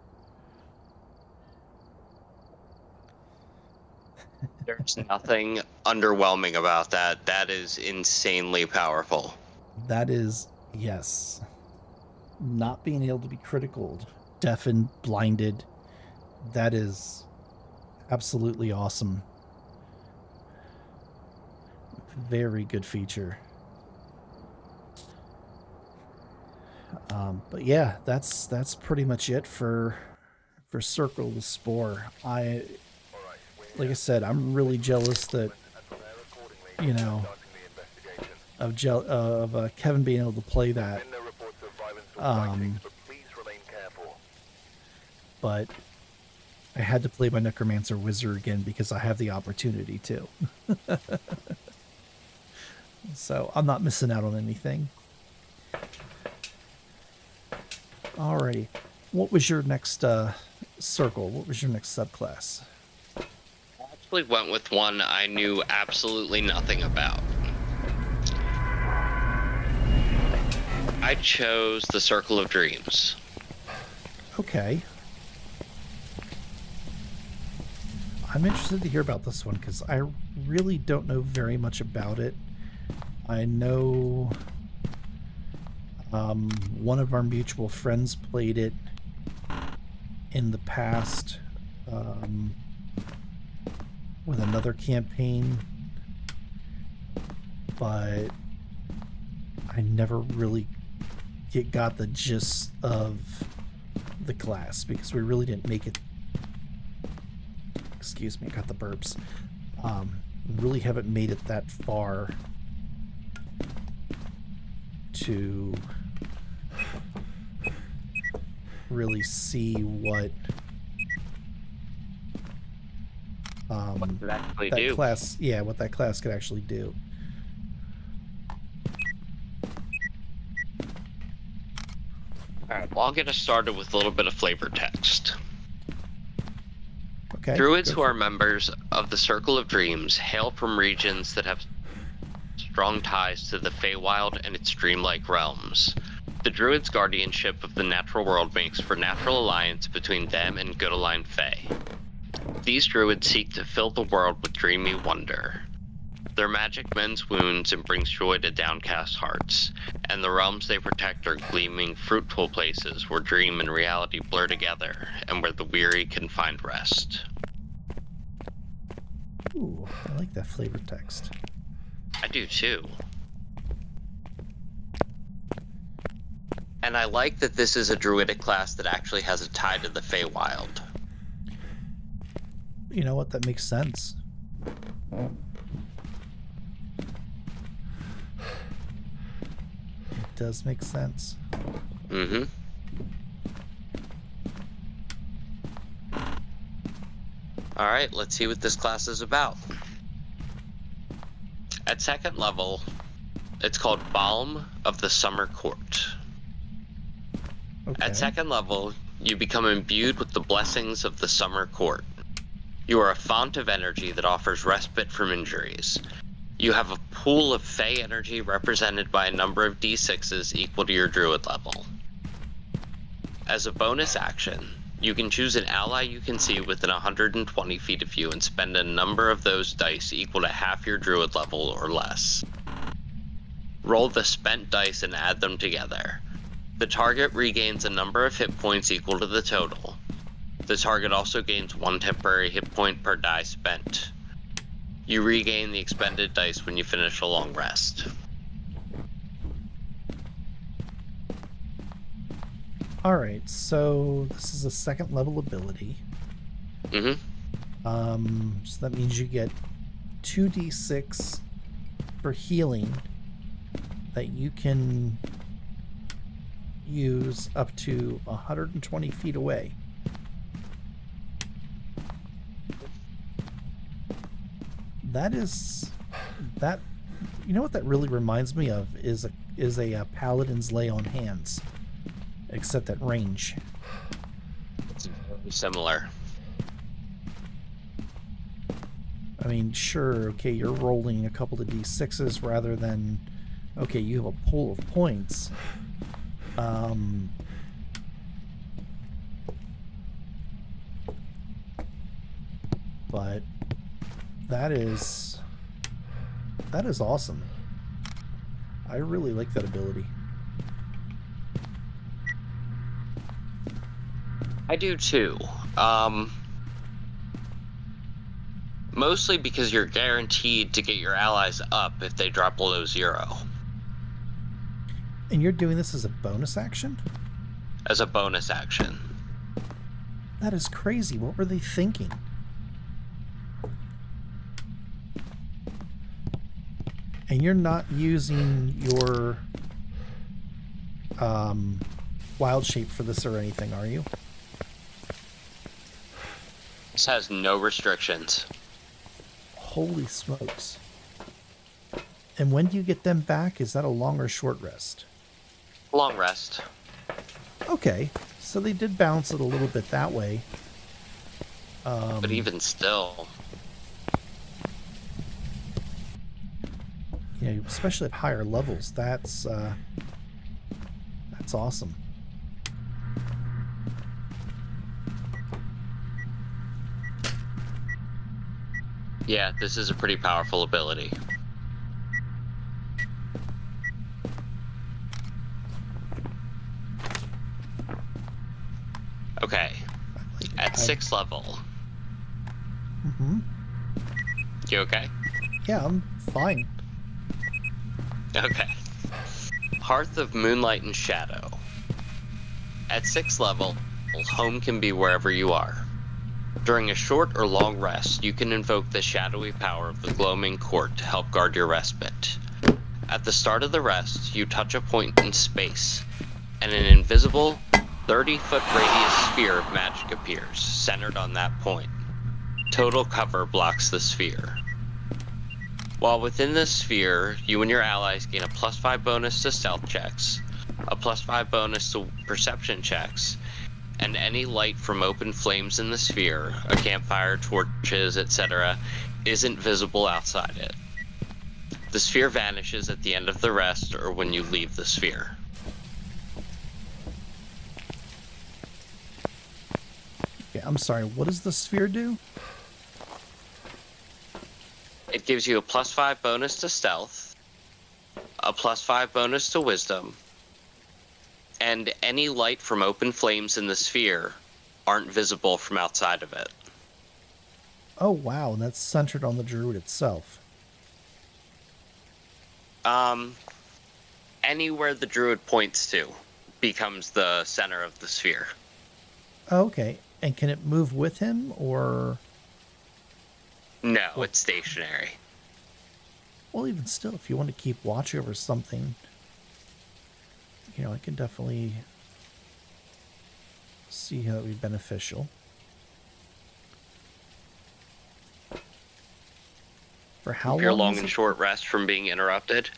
There's nothing underwhelming about that. That is insanely powerful. That is, yes. Not being able to be critical, deafened, blinded, that is absolutely awesome. Very good feature. But yeah, that's pretty much it for Circle the Spore. Like I said, I'm really jealous that of Kevin being able to play that. But I had to play my Necromancer Wizard again because I have the opportunity to. So I'm not missing out on anything. Alrighty. What was your next circle? What was your next subclass? I actually went with one I knew absolutely nothing about. I chose the Circle of Dreams. Okay. I'm interested to hear about this one because I really don't know very much about it. I know one of our mutual friends played it in the past with another campaign, but I never really got the gist of the class because we really didn't make it. Excuse me, I got the burps. Really haven't made it that far to really see what that class, what that class could actually do. Alright, well, I'll get us started with a little bit of flavor text. Okay. Druids who are members of the Circle of Dreams hail from regions that have strong ties to the Feywild and its dreamlike realms. The Druids' guardianship of the natural world makes for natural alliance between them and good-aligned Fey. These Druids seek to fill the world with dreamy wonder. Their magic mends wounds and brings joy to downcast hearts, and the realms they protect are gleaming, fruitful places where dream and reality blur together, and where the weary can find rest. Ooh, I like that flavor text. I do too. And I like that this is a druidic class that actually has a tie to the Feywild. You know what? That makes sense. It does make sense. Mm-hmm. Alright, let's see what this class is about. At second level, it's called Balm of the Summer Court. Okay. At second level, you become imbued with the blessings of the Summer Court. You are a font of energy that offers respite from injuries. You have a pool of Fey energy represented by a number of d6s equal to your druid level. As a bonus action, you can choose an ally you can see within 120 feet of you and spend a number of those dice equal to half your druid level or less. Roll the spent dice and add them together. The target regains a number of hit points equal to the total. The target also gains 1 temporary hit point per die spent. You regain the expended dice when you finish a long rest. Alright, so this is a second level ability. Mm-hmm. So that means you get 2d6 for healing that you can use up to 120 feet away. That you know what that really reminds me of is a paladin's lay on hands, except at range. It's very similar. I mean, sure, okay, you're rolling a couple of d6s rather than, okay, you have a pool of points. But that is awesome. I really like that ability. I do too. Mostly because you're guaranteed to get your allies up if they drop below 0. And you're doing this as a bonus action? As a bonus action. That is crazy. What were they thinking? And you're not using your wild shape for this or anything, are you? This has no restrictions. Holy smokes. And when do you get them back? Is that a long or short rest? Long rest. Okay, so they did balance it a little bit that way. But even still, you know, especially at higher levels, that's awesome. yeah, this is a pretty powerful ability. Okay, at 6th level. Mm-hmm. You okay? Yeah, I'm fine. Okay. Hearth of Moonlight and Shadow. At 6th level, home can be wherever you are. During a short or long rest, you can invoke the shadowy power of the Gloaming Court to help guard your respite. At the start of the rest, you touch a point in space, and an invisible 30-foot radius sphere of magic appears, centered on that point. Total cover blocks the sphere. While within this sphere, you and your allies gain a +5 bonus to stealth checks, a +5 bonus to perception checks, and any light from open flames in the sphere, a campfire, torches, etc., isn't visible outside it. The sphere vanishes at the end of the rest or when you leave the sphere. Okay, I'm sorry, what does the sphere do? It gives you a +5 bonus to stealth, a +5 bonus to wisdom, and any light from open flames in the sphere aren't visible from outside of it. Oh, wow. And that's centered on the druid itself. Anywhere the druid points to becomes the center of the sphere. Oh, okay. And can it move with him, or... No, it's stationary. Well, even still, if you want to keep watch over something, you know, I can definitely see how it would be beneficial. For how long? Your long is and it? short rest from being interrupted.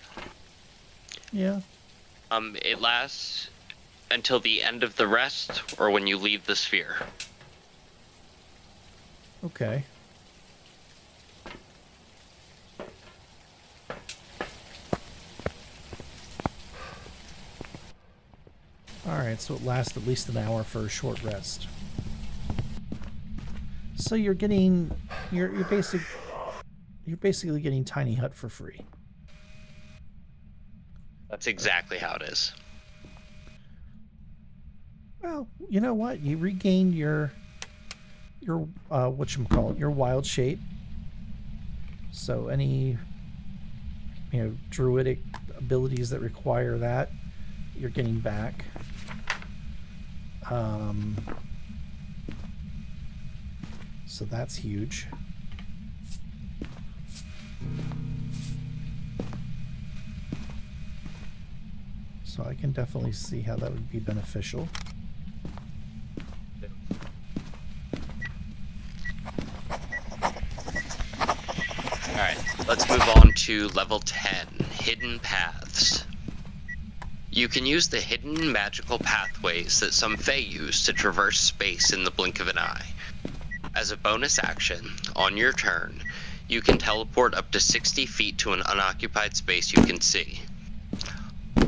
Yeah. It lasts until the end of the rest or when you leave the sphere. Okay. Alright, so it lasts at least an hour for a short rest. So you're getting you're basically getting Tiny Hut for free. That's exactly how it is. Well, you know what? You regain your whatchamacallit, your wild shape. So any druidic abilities that require that, you're getting back. So that's huge. So I can definitely see how that would be beneficial. Alright, let's move on to level 10, Hidden Paths. You can use the hidden magical pathways that some Fae use to traverse space in the blink of an eye. As a bonus action, on your turn, you can teleport up to 60 feet to an unoccupied space you can see.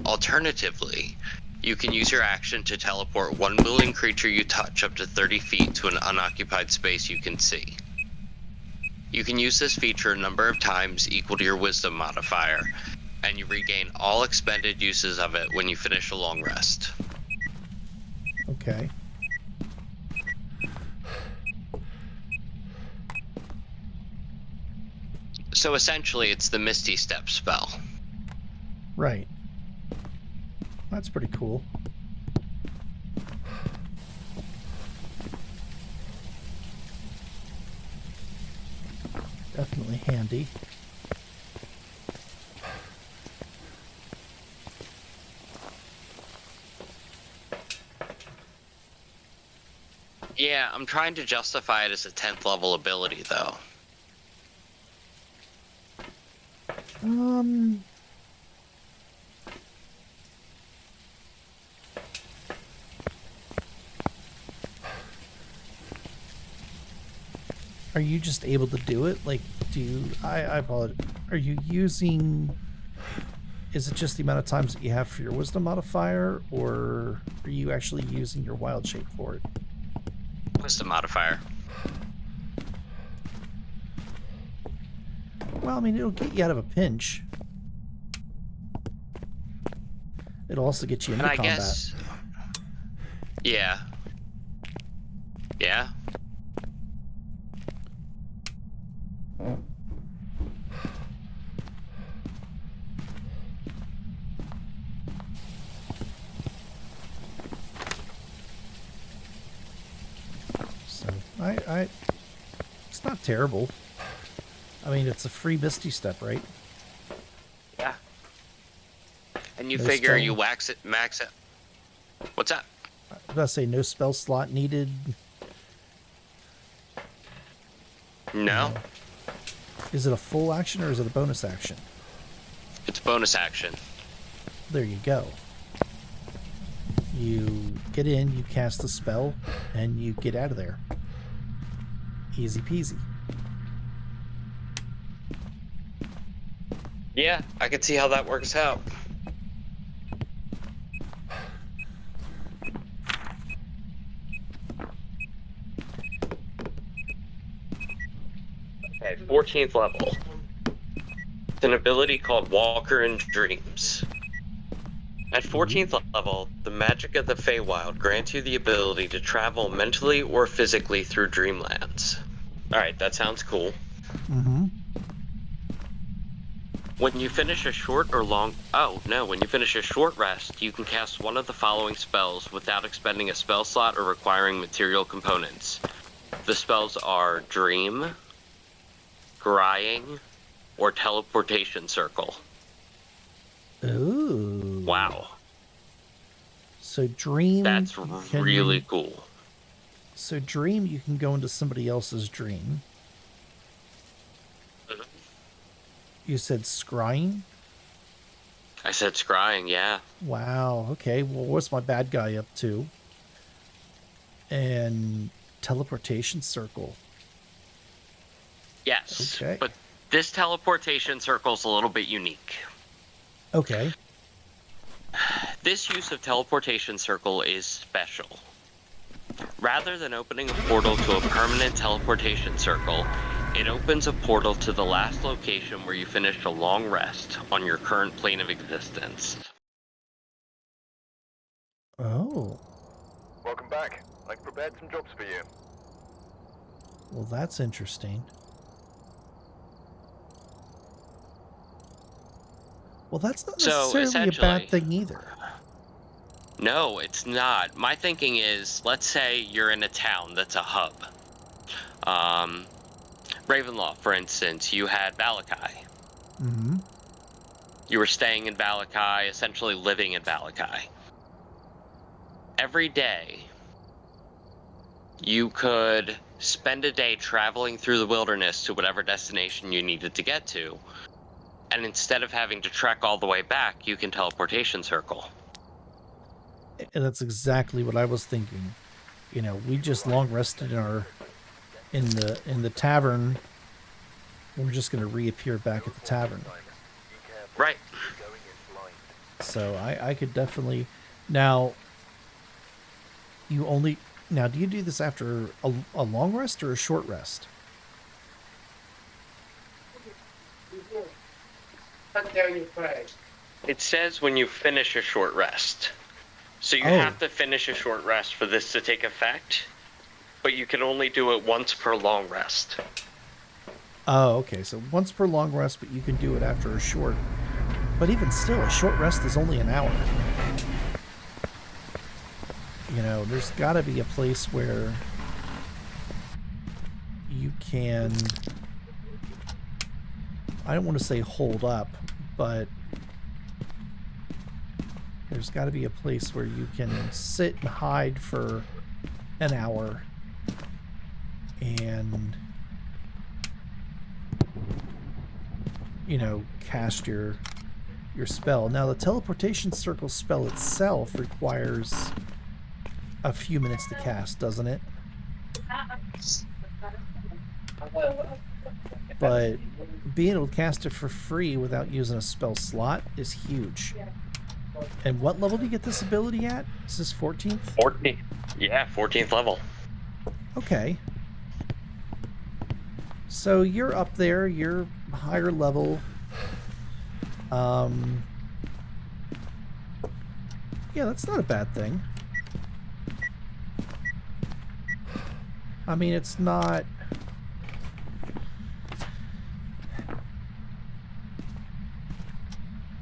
Alternatively, you can use your action to teleport one willing creature you touch up to 30 feet to an unoccupied space you can see. You can use this feature a number of times equal to your wisdom modifier, and you regain all expended uses of it when you finish a long rest. Okay. So essentially, it's the Misty Step spell. Right. That's pretty cool. Definitely handy. Yeah, I'm trying to justify it as a 10th level ability, though. Are you just able to do it? Like, I apologize. Are you using... Is it just the amount of times that you have for your wisdom modifier, or are you actually using your wild shape for it? Wisdom modifier. Well, I mean, it'll get you out of a pinch. It'll also get you into And I combat. guess... Yeah. Yeah. So, it's not terrible. I mean, it's a free Misty Step, right? Yeah. And you No figure spell. you max it. What's that? I was about to say no spell slot needed. No. Is it a full action or is it a bonus action? It's bonus action. There you go. You get in, you cast the spell, and you get out of there. Easy peasy. Yeah, I can see how that works out. Okay, 14th level. It's an ability called Walker in Dreams. At 14th level, the magic of the Feywild grants you the ability to travel mentally or physically through dreamlands. Alright, that sounds cool. Mm-hmm. When you finish a short rest, you can cast one of the following spells without expending a spell slot or requiring material components. The spells are Dream, Scrying, or Teleportation Circle. Ooh. Wow. So dream. That's really cool. So dream, you can go into somebody else's dream. You said scrying? I said scrying, yeah. Wow, okay. Well, what's my bad guy up to? And teleportation circle. Yes. Okay. But this teleportation circle's a little bit unique. Okay. This use of teleportation circle is special. Rather than opening a portal to a permanent teleportation circle, it opens a portal to the last location where you finished a long rest on your current plane of existence. Oh. Welcome back. I've prepared some jobs for you. Well, that's interesting. Well, that's not necessarily a bad thing either. No, it's not. My thinking is, let's say you're in a town that's a hub. Ravenloft, for instance, you had Valakai. Mm-hmm. You were staying in Valakai, essentially living in Valakai. Every day, you could spend a day traveling through the wilderness to whatever destination you needed to get to. And instead of having to trek all the way back, you can teleportation circle. And that's exactly what I was thinking. You know, we just long rested in the tavern. We're just going to reappear back at the tavern. Right. So I could definitely. Now, do you do this after a long rest or a short rest? It says when you finish a short rest. So you have to finish a short rest for this to take effect, but you can only do it once per long rest. Oh, okay. So once per long rest, but you can do it after a short. But even still, a short rest is only an hour. You know, there's got to be a place where you can, I don't want to say hold up, but there's got to be a place where you can sit and hide for an hour and, you know, cast your spell. Now, the teleportation circle spell itself requires a few minutes to cast, doesn't it? But being able to cast it for free without using a spell slot is huge. And what level do you get this ability at? Is this 14th? 14th. Yeah, 14th level. Okay. So you're up there, you're higher level. Yeah, that's not a bad thing. I mean, it's not...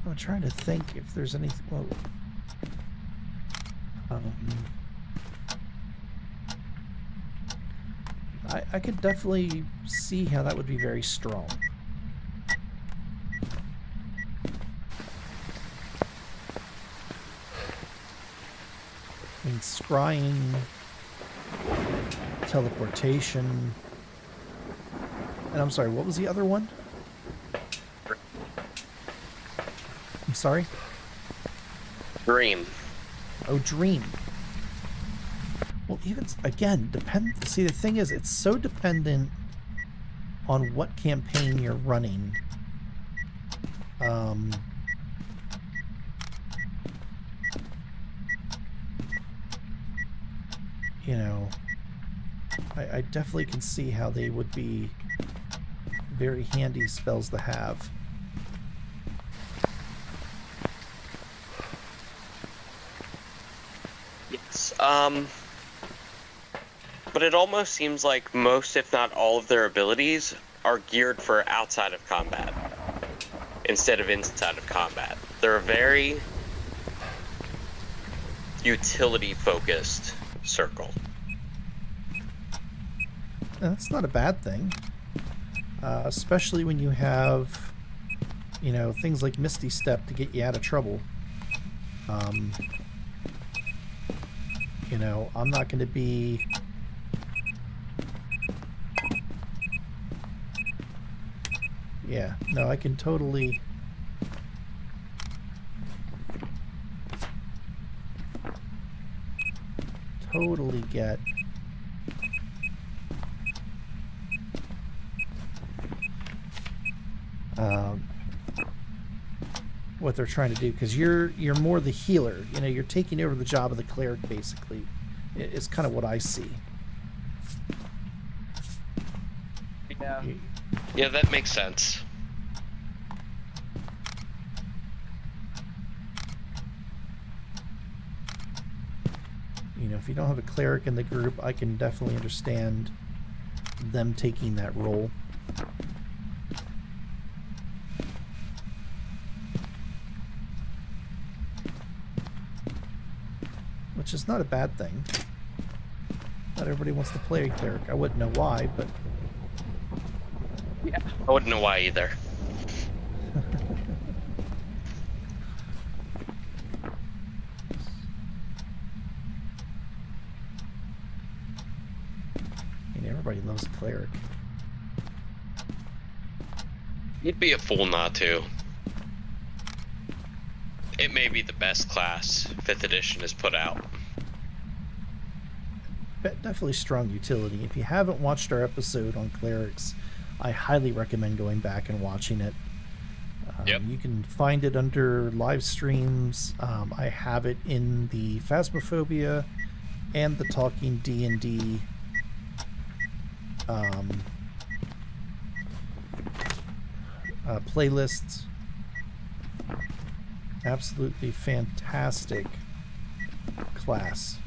I'm trying to think if there's anything... Well, I could definitely see how that would be very strong. I mean, scrying, teleportation, and I'm sorry, what was the other one? I'm sorry? Dream. Oh, dream. Well, even, again, see, the thing is, it's so dependent on what campaign you're running. You know, I definitely can see how they would be very handy spells to have. But it almost seems like most, if not all, of their abilities are geared for outside of combat instead of inside of combat. They're a very utility-focused circle. That's not a bad thing. Especially when you have, you know, things like Misty Step to get you out of trouble. You know, I'm not going to be... Yeah, no, I can totally... Totally get... what they're trying to do, because you're more the healer. You know, you're taking over the job of the cleric, basically. It's kind of what I see. Yeah. Yeah, that makes sense. You know, if you don't have a cleric in the group, I can definitely understand them taking that role. Which is not a bad thing. Not everybody wants to play a cleric. I wouldn't know why, but... Yeah, I wouldn't know why either. I mean, everybody loves a cleric. You'd be a fool not to. It may be the best class 5th edition has put out. Definitely strong utility. If you haven't watched our episode on clerics, I highly recommend going back and watching it. Yep. You can find it under live streams. I have it in the Phasmophobia and the Talking D&D playlists. Absolutely fantastic class.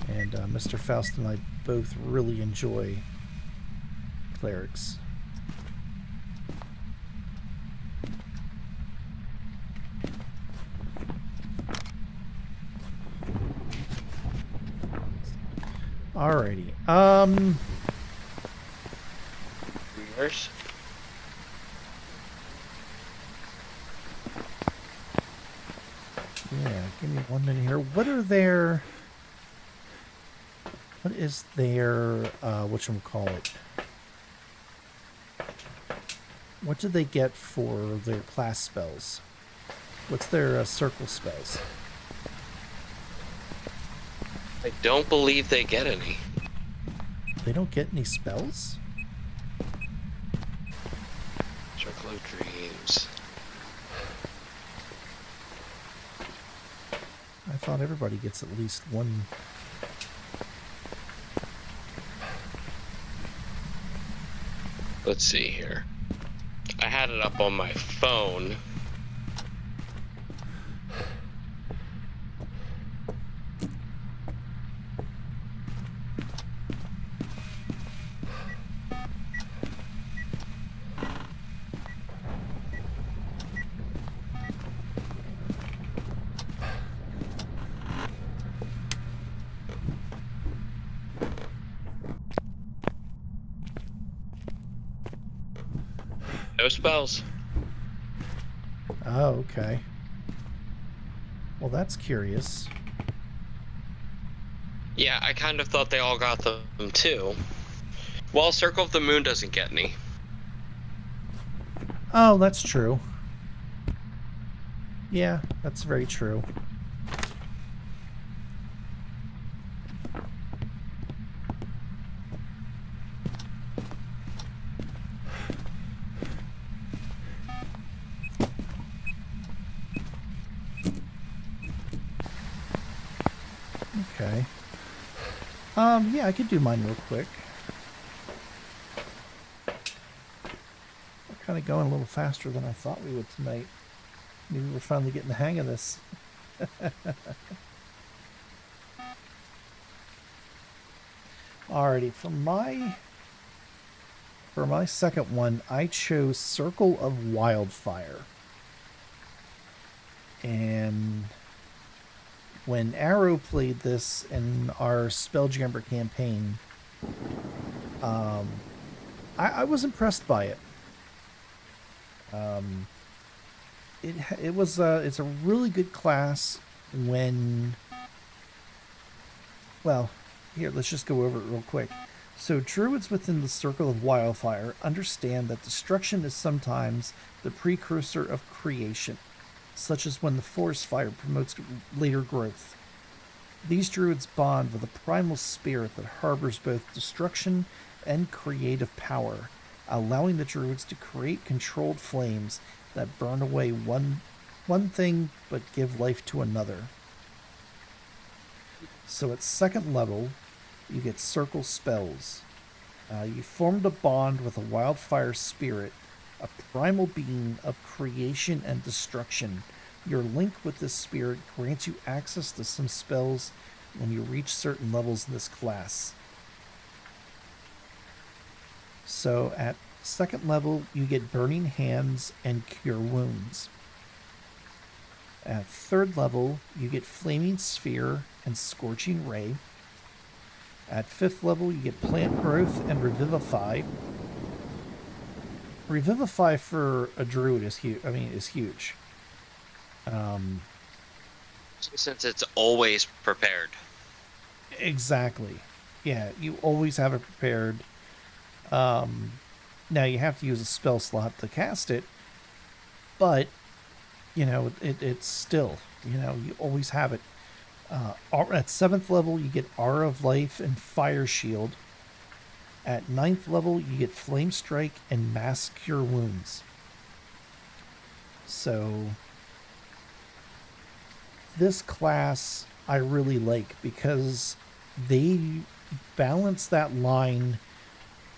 And Mr. Faust and I both really enjoy clerics. Alrighty. Yours? Yeah, give me 1 minute here. What is their whatchamacallit? What do they get for their class spells? What's their circle spells? I don't believe they get any. They don't get any spells? Circle of Dreams. I thought everybody gets at least one. Let's see here. I had it up on my phone. No spells. Oh, okay. Well, that's curious. Yeah, I kind of thought they all got them too. Well, Circle of the Moon doesn't get any. Oh, that's true. Yeah, that's very true. Okay. Yeah, I could do mine real quick. We're kind of going a little faster than I thought we would tonight. Maybe we're finally getting the hang of this. Alrighty, for my second one, I chose Circle of Wildfire. And when Arrow played this in our Spelljammer campaign, I was impressed by it. It's a really good class when, well, here, let's just go over it real quick. So Druids within the Circle of Wildfire understand that destruction is sometimes the precursor of creation, such as when the forest fire promotes later growth. These Druids bond with a primal spirit that harbors both destruction and creative power, allowing the Druids to create controlled flames that burn away one thing but give life to another. So at second level, you get Circle Spells. You formed a bond with a wildfire spirit, a primal being of creation and destruction. Your link with this spirit grants you access to some spells when you reach certain levels in this class. So at second level, you get Burning Hands and Cure Wounds. At third level, you get Flaming Sphere and Scorching Ray. At fifth level, you get Plant Growth and Revivify. Revivify for a druid is huge. Since it's always prepared. Exactly. Yeah, you always have it prepared. Now you have to use a spell slot to cast it, but it's still, you always have it. At 7th level, you get Aura of Life and Fire Shield. At 9th level, you get Flame Strike and Mass Cure Wounds. So this class I really like because they balance that line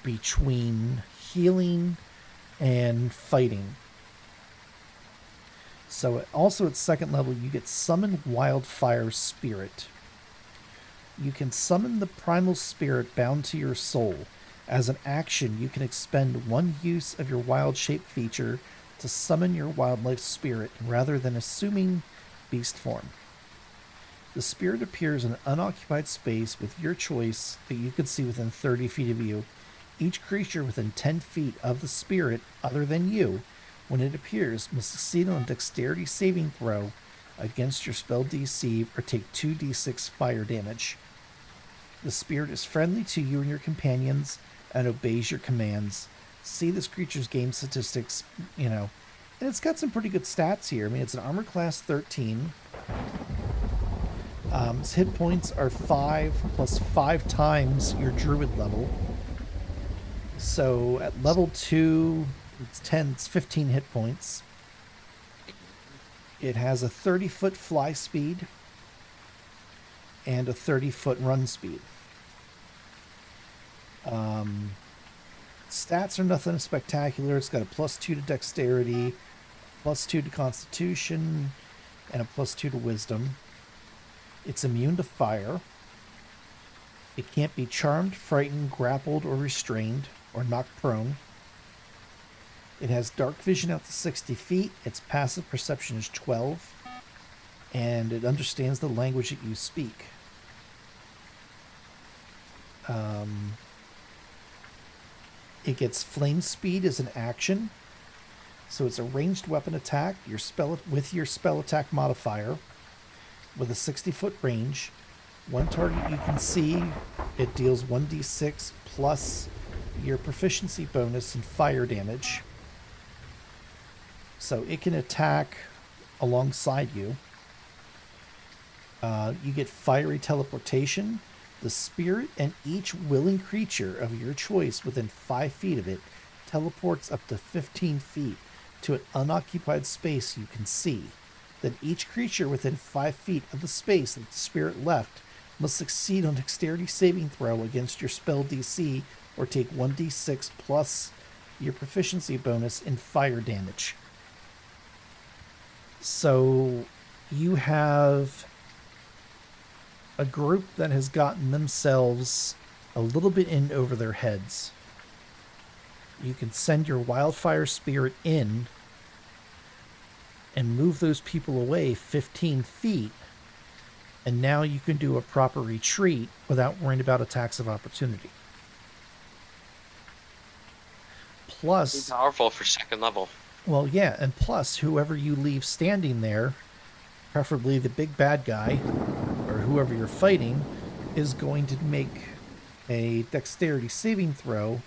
between healing and fighting. So also at second level, you get Summon Wildfire Spirit. You can summon the primal spirit bound to your soul. As an action, you can expend one use of your wild shape feature to summon your wildlife spirit rather than assuming beast form. The spirit appears in an unoccupied space with your choice that you can see within 30 feet of you. Each creature within 10 feet of the spirit, other than you, when it appears, must succeed on a dexterity saving throw against your spell DC or take 2d6 fire damage. The spirit is friendly to you and your companions and obeys your commands. See this creature's game statistics, and it's got some pretty good stats here. I mean, it's an armor class 13. Its hit points are 5 plus 5 times your druid level. So at level 2, it's 10, it's 15 hit points. It has a 30-foot fly speed and a 30-foot run speed. Stats are nothing spectacular. It's got a +2 to dexterity, +2 to constitution, and a +2 to wisdom. It's immune to fire. It can't be charmed, frightened, grappled, or restrained, or knocked prone. It has dark vision out to 60 feet. Its passive perception is 12. And it understands the language that you speak. It gets flame speed as an action. So it's a ranged weapon attack with your spell attack modifier with a 60-foot range. One target you can see, it deals 1d6 plus your proficiency bonus in fire damage. So it can attack alongside you. You get fiery teleportation. The spirit and each willing creature of your choice within 5 feet of it teleports up to 15 feet to an unoccupied space you can see. Then each creature within 5 feet of the space that the spirit left must succeed on dexterity saving throw against your spell DC or take 1d6 plus your proficiency bonus in fire damage. So you have a group that has gotten themselves a little bit in over their heads. You can send your wildfire spirit in and move those people away 15 feet, and now you can do a proper retreat without worrying about attacks of opportunity. Plus, Powerful for second level. well, yeah, and plus, whoever you leave standing there, preferably the big bad guy, or whoever you're fighting, is going to make a dexterity saving throw,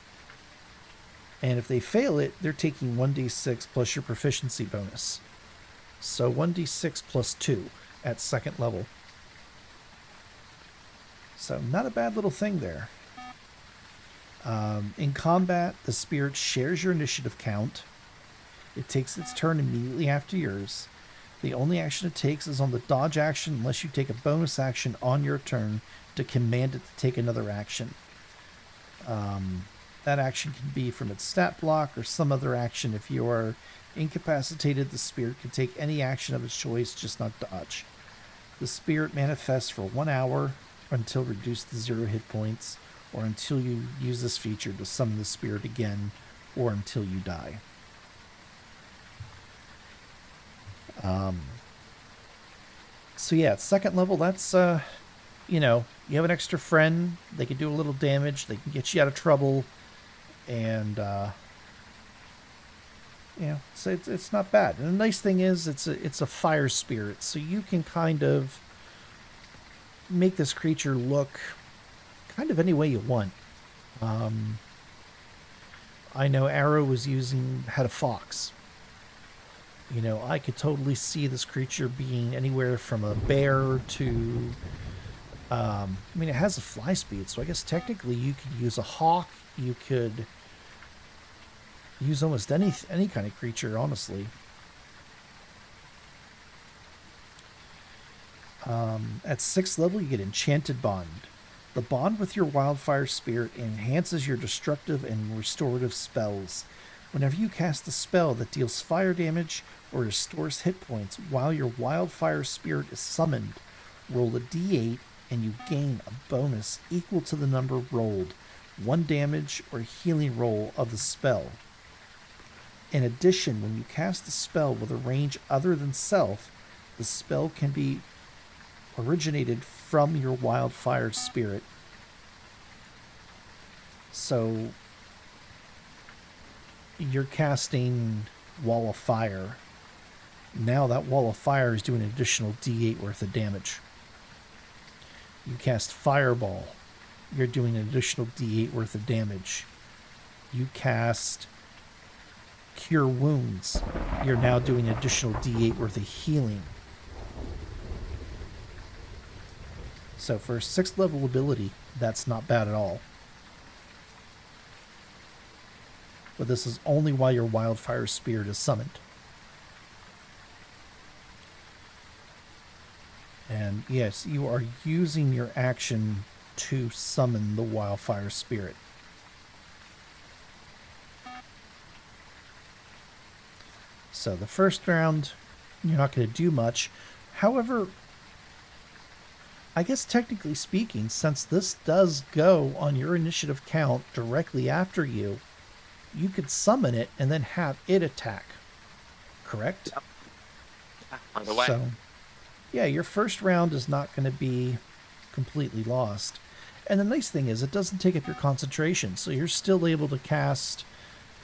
and if they fail it, they're taking 1d6 plus your proficiency bonus. So 1d6 plus 2 at second level. So not a bad little thing there. In combat, the spirit shares your initiative count. It takes its turn immediately after yours. The only action it takes is on the dodge action unless you take a bonus action on your turn to command it to take another action. That action can be from its stat block or some other action. If you are incapacitated, the spirit can take any action of its choice, just not dodge. The spirit manifests for 1 hour until reduced to 0 hit points, or until you use this feature to summon the spirit again, or until you die. So yeah, at second level, that's, you know, you have an extra friend, they can do a little damage, they can get you out of trouble, and, you know, so it's not bad. And the nice thing is, it's a fire spirit, so you can kind of make this creature look kind of any way you want. I know Arrow had a fox. You know, I could totally see this creature being anywhere from a bear to, I mean, it has a fly speed, so I guess technically you could use a hawk, you could use almost any kind of creature, honestly. At 6th level, you get Enchanted Bond. The bond with your wildfire spirit enhances your destructive and restorative spells. Whenever you cast a spell that deals fire damage or restores hit points while your wildfire spirit is summoned, roll a d8 and you gain a bonus equal to the number rolled, 1 damage or healing roll of the spell. In addition, when you cast a spell with a range other than self, the spell can be originated from your wildfire spirit. So you're casting Wall of Fire. Now that Wall of Fire is doing an additional d8 worth of damage. You cast Fireball. You're doing an additional d8 worth of damage. You cast Cure Wounds. You're now doing an additional d8 worth of healing. So for a 6th level ability, that's not bad at all. But this is only while your wildfire spirit is summoned. And yes, you are using your action to summon the wildfire spirit. So the first round, you're not going to do much. However, I guess technically speaking, since this does go on your initiative count directly after you, you could summon it and then have it attack. Correct? Yep. By the way. So, yeah, your first round is not going to be completely lost. And the nice thing is it doesn't take up your concentration, so you're still able to cast,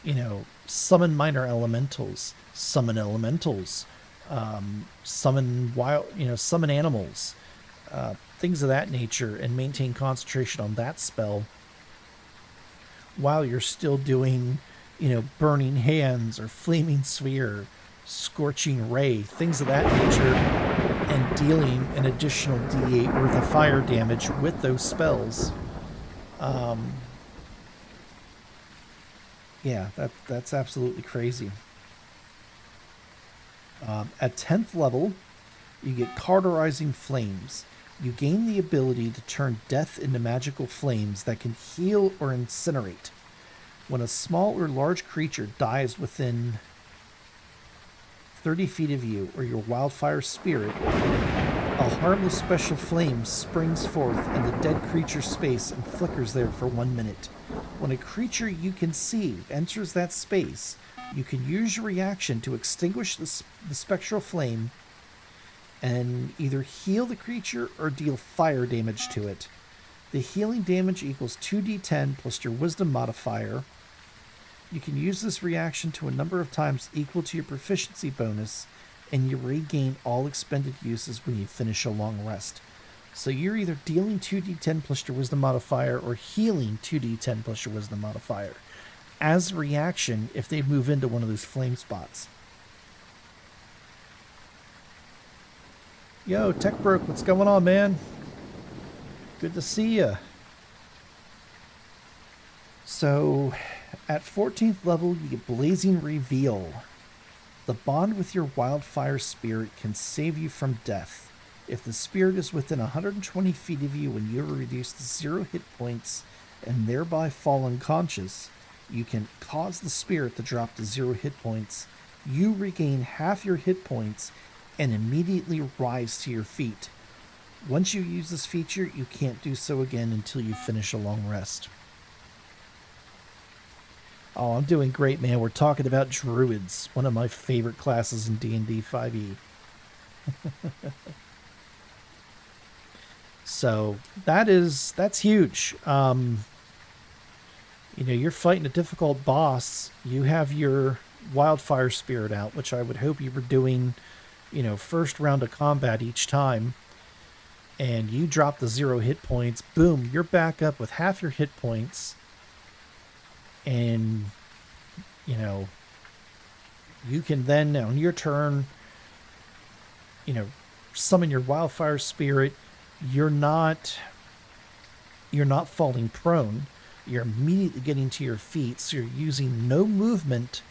you know, summon minor elementals, summon elementals, summon summon animals, things of that nature, and maintain concentration on that spell while you're still doing, you know, Burning Hands or Flaming Sphere, Scorching Ray, things of that nature, and dealing an additional d8 worth of fire damage with those spells. Yeah, that's absolutely crazy. At 10th level, you get Cauterizing Flames. You gain the ability to turn death into magical flames that can heal or incinerate. When a small or large creature dies within 30 feet of you or your wildfire spirit, a harmless special flame springs forth in the dead creature's space and flickers there for 1 minute. When a creature you can see enters that space, you can use your reaction to extinguish the spectral flame and either heal the creature or deal fire damage to it. The healing damage equals 2d10 plus your wisdom modifier. You can use this reaction to a number of times equal to your proficiency bonus, and you regain all expended uses when you finish a long rest. So you're either dealing 2d10 plus your wisdom modifier or healing 2d10 plus your wisdom modifier as a reaction if they move into one of those flame spots. Yo, Tech Broke, what's going on, man? Good to see ya. So, at 14th level, you get Blazing Reveal. The bond with your wildfire spirit can save you from death. If the spirit is within 120 feet of you when you are reduced to 0 hit points and thereby fall unconscious, you can cause the spirit to drop to 0 hit points. You regain half your hit points and immediately rise to your feet. Once you use this feature, you can't do so again until you finish a long rest. Oh, I'm doing great, man. We're talking about Druids, one of my favorite classes in D&D 5e. So that's huge. You know, you're fighting a difficult boss. You have your wildfire spirit out, which I would hope you were doing, you know, first round of combat each time. And you drop the 0 hit points. Boom, you're back up with half your hit points. And, you know, you can then, on your turn, you know, summon your wildfire spirit. You're not falling prone. You're immediately getting to your feet, so you're using no movement,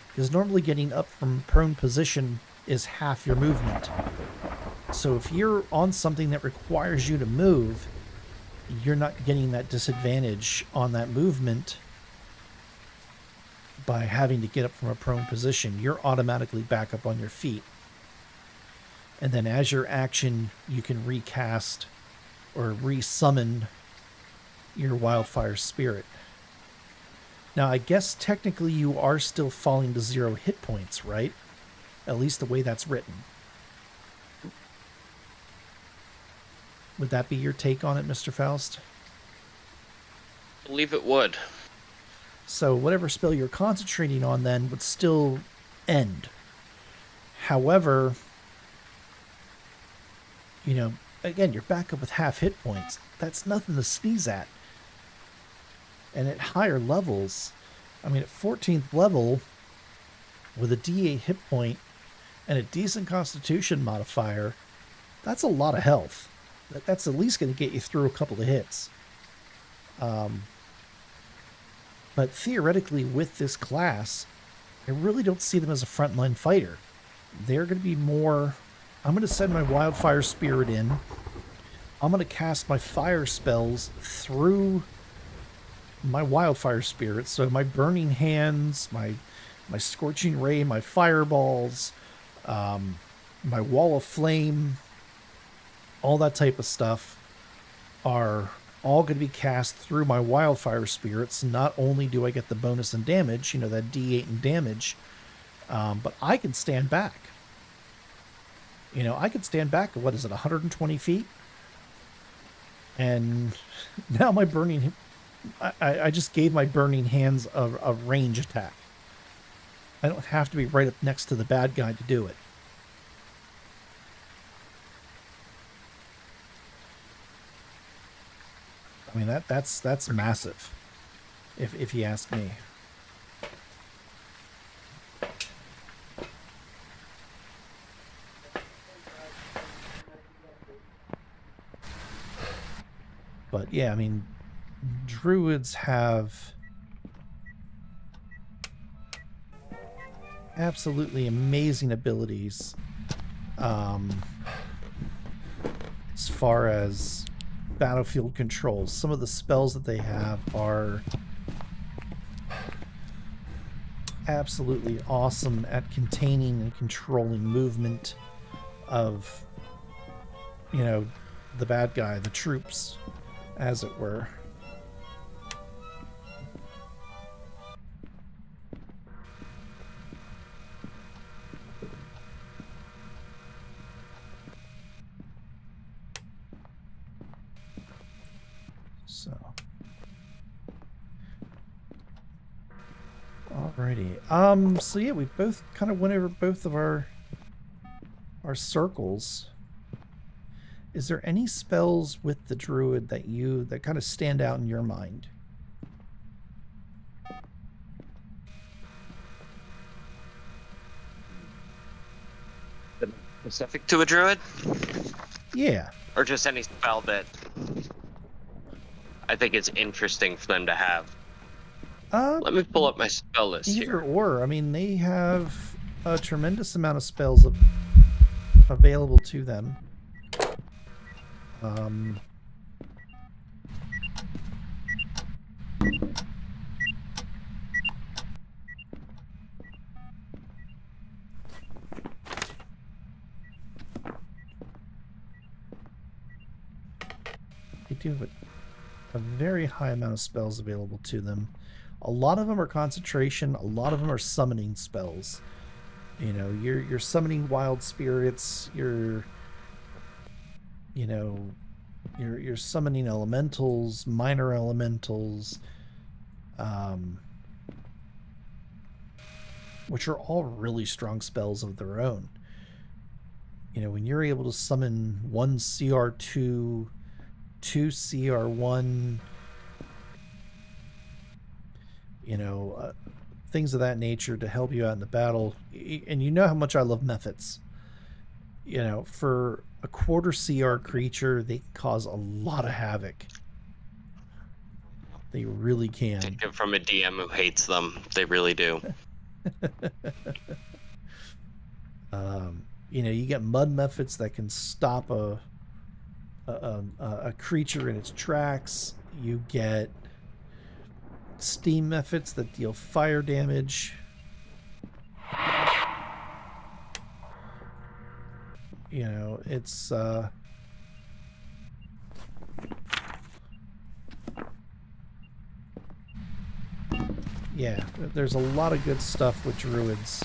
because normally getting up from prone position is half your movement. So if you're on something that requires you to move, you're not getting that disadvantage on that movement by having to get up from a prone position. You're automatically back up on your feet. And then as your action, you can recast or resummon your wildfire spirit. Now, I guess technically you are still falling to 0 hit points, right? At least the way that's written. Would that be your take on it, Mr. Faust? I believe it would. So whatever spell you're concentrating on then would still end. However, you know, again, you're back up with half hit points. That's nothing to sneeze at. And at higher levels, I mean, at 14th level, with a D8 hit point and a decent constitution modifier, that's a lot of health. That's at least going to get you through a couple of hits. But theoretically, with this class, I really don't see them as a frontline fighter. They're going to be more... I'm going to send my wildfire spirit in. I'm going to cast my fire spells through my wildfire spirit. So my burning hands, my scorching ray, my fireballs, my wall of flame, all that type of stuff are all going to be cast through my wildfire spirits. Not only do I get the bonus in damage, you know, that D8 in damage, but I can stand back. You know, I could stand back, what is it, 120 feet? And now my burning... I just gave my burning hands a range attack. I don't have to be right up next to the bad guy to do it. I mean, that's massive, if you ask me. But yeah, I mean, Druids have absolutely amazing abilities as far as battlefield controls. Some of the spells that they have are absolutely awesome at containing and controlling movement of, you know, the bad guy, the troops, as it were. So, alrighty. So yeah, we both kind of went over both of our circles. Is there any spells with the druid that kind of stand out in your mind? Specific to a druid? Yeah. Or just any spell that I think it's interesting for them to have? Let me pull up my spell list Either here. or. I mean, they have a tremendous amount of spells available to them. They do have a very high amount of spells available to them. A lot of them are concentration. A lot of them are summoning spells. You know, you're summoning wild spirits. You're summoning elementals, minor elementals, which are all really strong spells of their own. You know, when you're able to summon one CR2, two CR1, things of that nature to help you out in the battle. And you know how much I love methods. You know, for a quarter CR creature, they cause a lot of havoc. They really can. Take it from a DM who hates them. They really do. You get mud methods that can stop a creature in its tracks. You get steam methods that deal fire damage. It's yeah, there's a lot of good stuff with druids.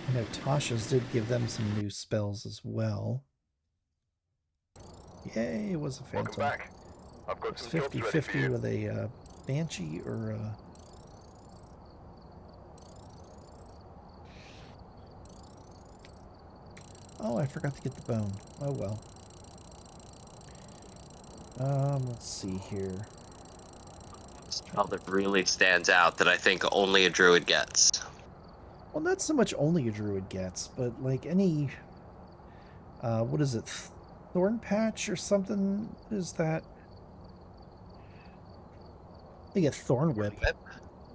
I know Tasha's did give them some new spells as well. Yay, it was a phantom. Welcome back. I've got It's some jobs ready for 50-50 you. with a banshee or a... Oh, I forgot to get the bone. Oh well. Let's see here. Spell that really stands out that I think only a druid gets. Well, not so much only a druid gets, but like any... what is it? Thorn Patch or something? Is that... They get Thorn Whip,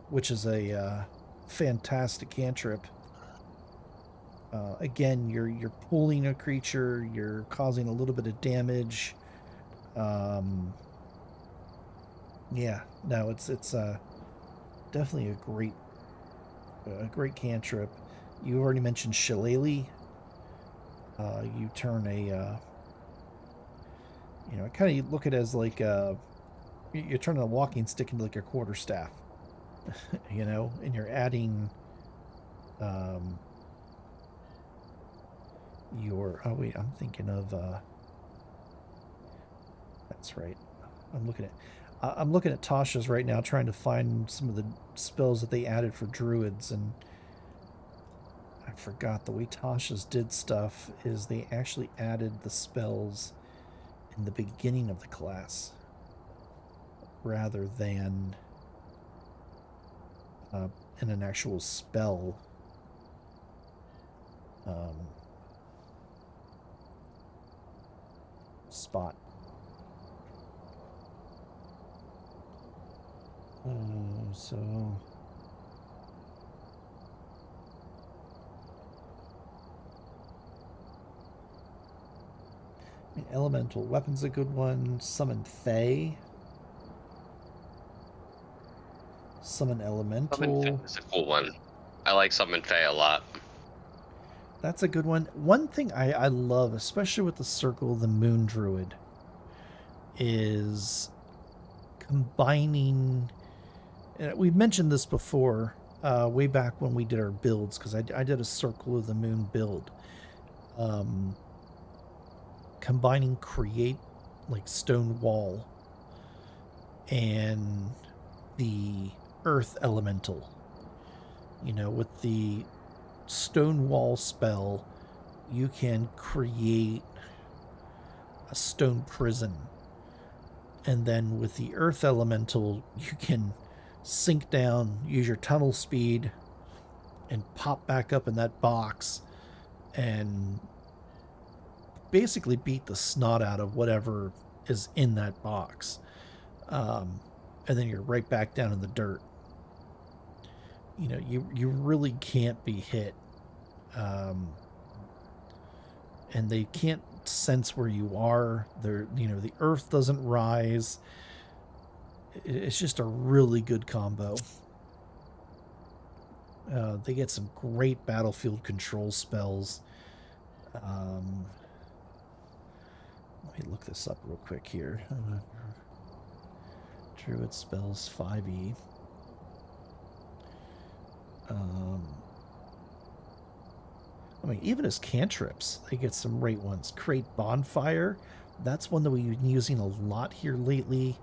which is a fantastic cantrip. Again, you're pulling a creature, you're causing a little bit of damage. Yeah, no, it's definitely a great cantrip. You already mentioned Shillelagh. You turn a kind of look at it as like you're turning a walking stick into like your quarterstaff. And you're adding oh wait, I'm thinking of that's right. I'm looking at Tasha's right now, trying to find some of the spells that they added for druids, and I forgot the way Tasha's did stuff is they actually added the spells in the beginning of the class rather than in an actual spell spot. So Elemental weapon's a good one. Summon Fey. Summon Summon Fae Elemental. is a cool one. I like Summon Fae a lot. That's a good one. One thing I love, especially with the Circle of the Moon Druid, is combining. And we've mentioned this before, way back when we did our builds, because I did a Circle of the Moon build. Combining create like stone wall and the earth elemental. With the stone wall spell, you can create a stone prison. And then with the earth elemental, you can sink down, use your tunnel speed, and pop back up in that box and basically beat the snot out of whatever is in that box. And then you're right back down in the dirt. You really can't be hit. And they can't sense where you are. The earth doesn't rise. It's just a really good combo. They get some great battlefield control spells. Let me look this up real quick here. Druid spells 5e. Even as cantrips, they get some great ones. Create Bonfire. That's one that we've been using a lot here lately.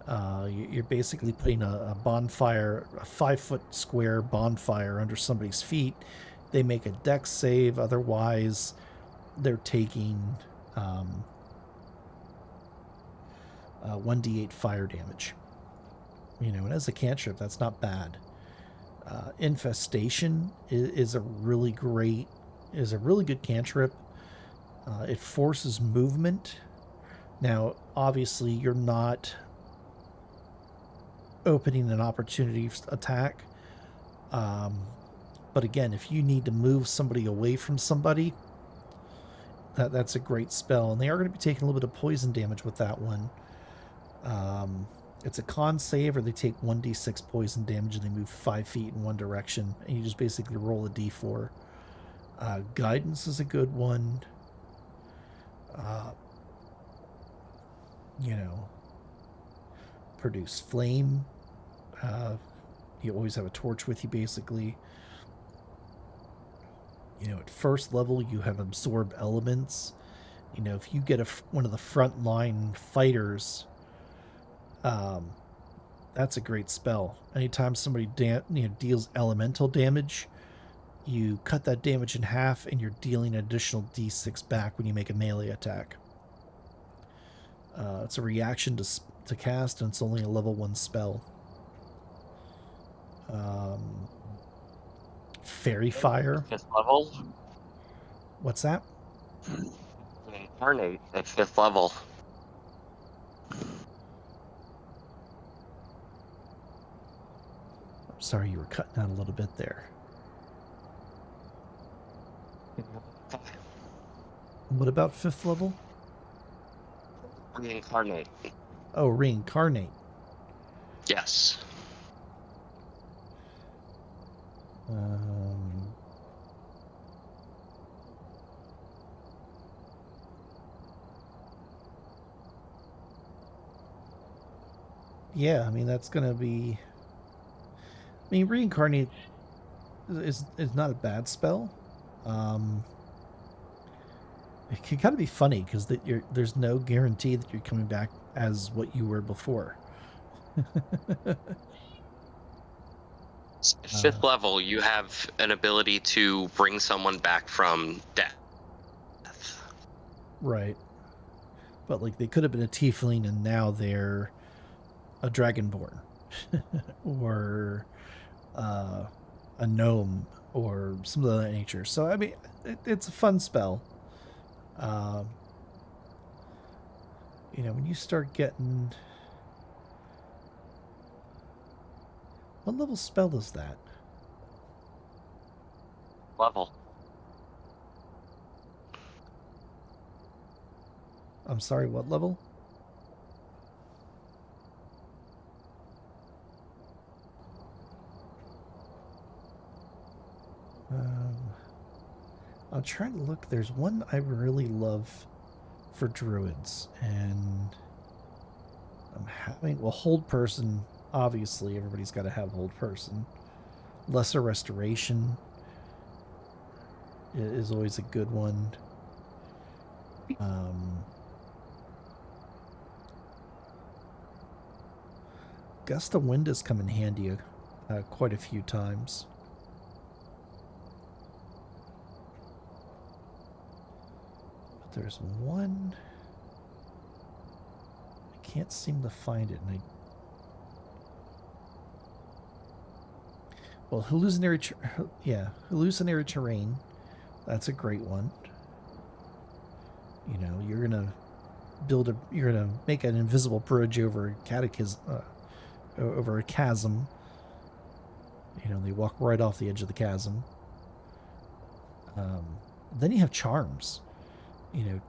You're basically putting a bonfire, a 5-foot square bonfire under somebody's feet. They make a dex save. Otherwise, they're taking 1d8 fire damage. And as a cantrip, that's not bad. Infestation is a really good cantrip. It forces movement. Now, obviously, you're not opening an opportunity attack. But again, if you need to move somebody away from somebody, that's a great spell. And they are going to be taking a little bit of poison damage with that one. It's a con save, or they take 1d6 poison damage and they move 5 feet in one direction. And you just basically roll a d4. Guidance is a good one. Produce flame. You always have a torch with you, basically. At first level, you have absorb elements. If you get one of the frontline fighters, that's a great spell. Anytime somebody deals elemental damage, you cut that damage in half, and you're dealing an additional d6 back when you make a melee attack. It's a reaction to cast, and it's only a level 1 spell. Fairy Fire. 5th level. What's that? Incarnate at 5th level. Sorry, you were cutting out a little bit there. What about 5th level? Reincarnate. Oh, Reincarnate. Yes. Yeah, that's going to be... Reincarnate is not a bad spell. It can kind of be funny because there's no guarantee that you're coming back as what you were before. 5th level, you have an ability to bring someone back from death. Right. But they could have been a tiefling and now they're a dragonborn. Or a gnome or something of that nature. So, it's a fun spell. When you start getting... What level spell is that? Level. I'm sorry, what level? I'm trying to look. There's one I really love for druids, and I'm having, well, hold person, obviously everybody's got to have hold person. Lesser restoration is always a good one. Gust of wind has come in handy quite a few times. But there's one, I can't seem to find it, and well, hallucinatory terrain. That's a great one. You know, you're gonna make an invisible bridge over a over a chasm. You know, they walk right off the edge of the chasm. Then you have charms. You know,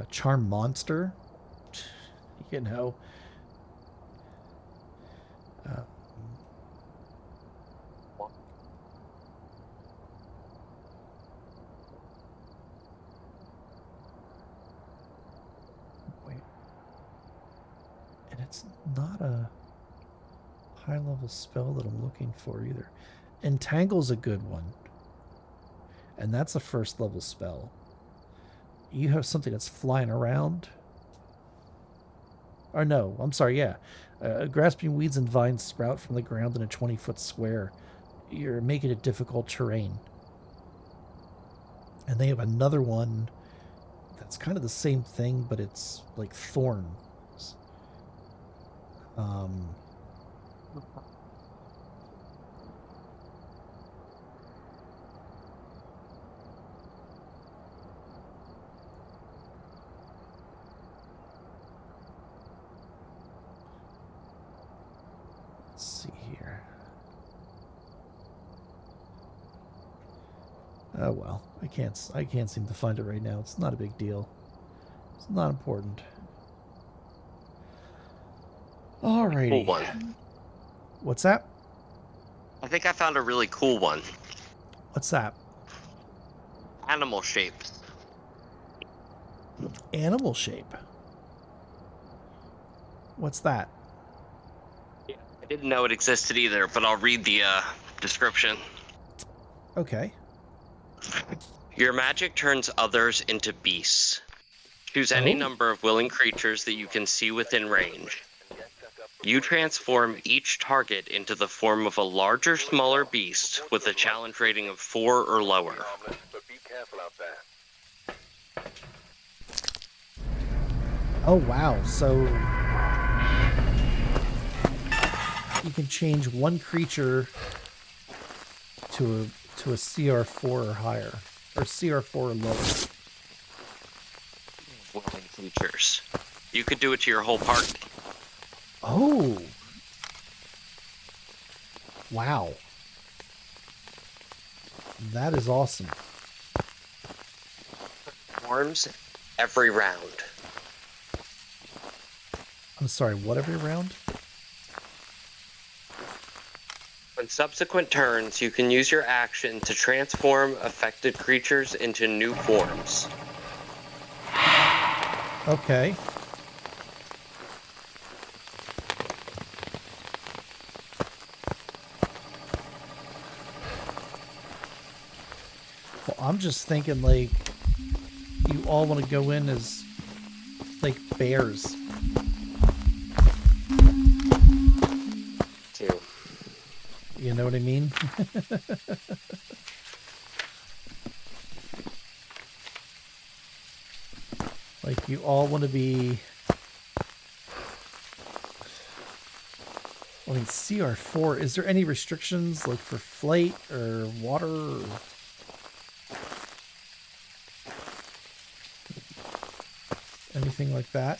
charm monster. You know. And it's not a high-level spell that I'm looking for either. Entangle's a good one. And that's a first-level spell. You have something that's flying around. Or no, I'm sorry, yeah. Grasping weeds and vines sprout from the ground in a 20-foot square. You're making it difficult terrain. And they have another one that's kind of the same thing, but it's like thorns. Let's see here. Oh well, I can't seem to find it right now. It's not a big deal. It's not important. Alrighty. Cool one. What's that? I think I found a really cool one. What's that? Animal shapes. Animal shape. What's that? I didn't know it existed either, but I'll read the description. Okay. Your magic turns others into beasts. Choose any number of willing creatures that you can see within range. You transform each target into the form of a larger, smaller beast with a challenge rating of 4 or lower. But be careful out there. Oh wow, so you can change one creature to a CR4 or higher, or CR4 or lower. Willing creatures. You could do it to your whole party. Oh. Wow. That is awesome. Forms every round. I'm sorry, what every round? On subsequent turns, you can use your action to transform affected creatures into new forms. Okay. Well, I'm just thinking, like, you all want to go in as, like, bears. Too. You know what I mean? Like, you all want to be... I mean, CR4, is there any restrictions, like, for flight or water or... anything like that?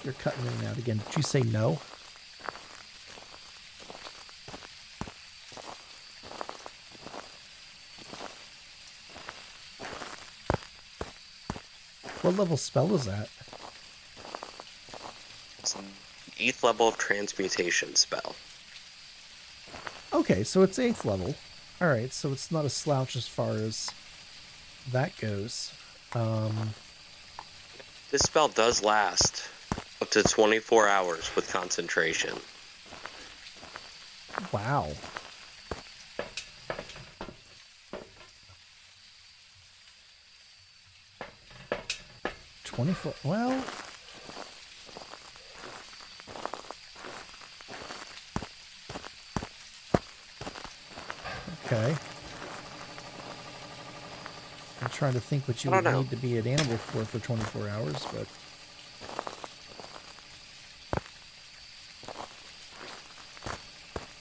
You're cutting in and out again. Did you say no? level spell is that? It's an 8th level of transmutation spell. Okay, so it's 8th level. Alright, so it's not a slouch as far as that goes. This spell does last up to 24 hours with concentration. Wow. Well, okay. I'm trying to think what you would need to be an animal for 24 hours, but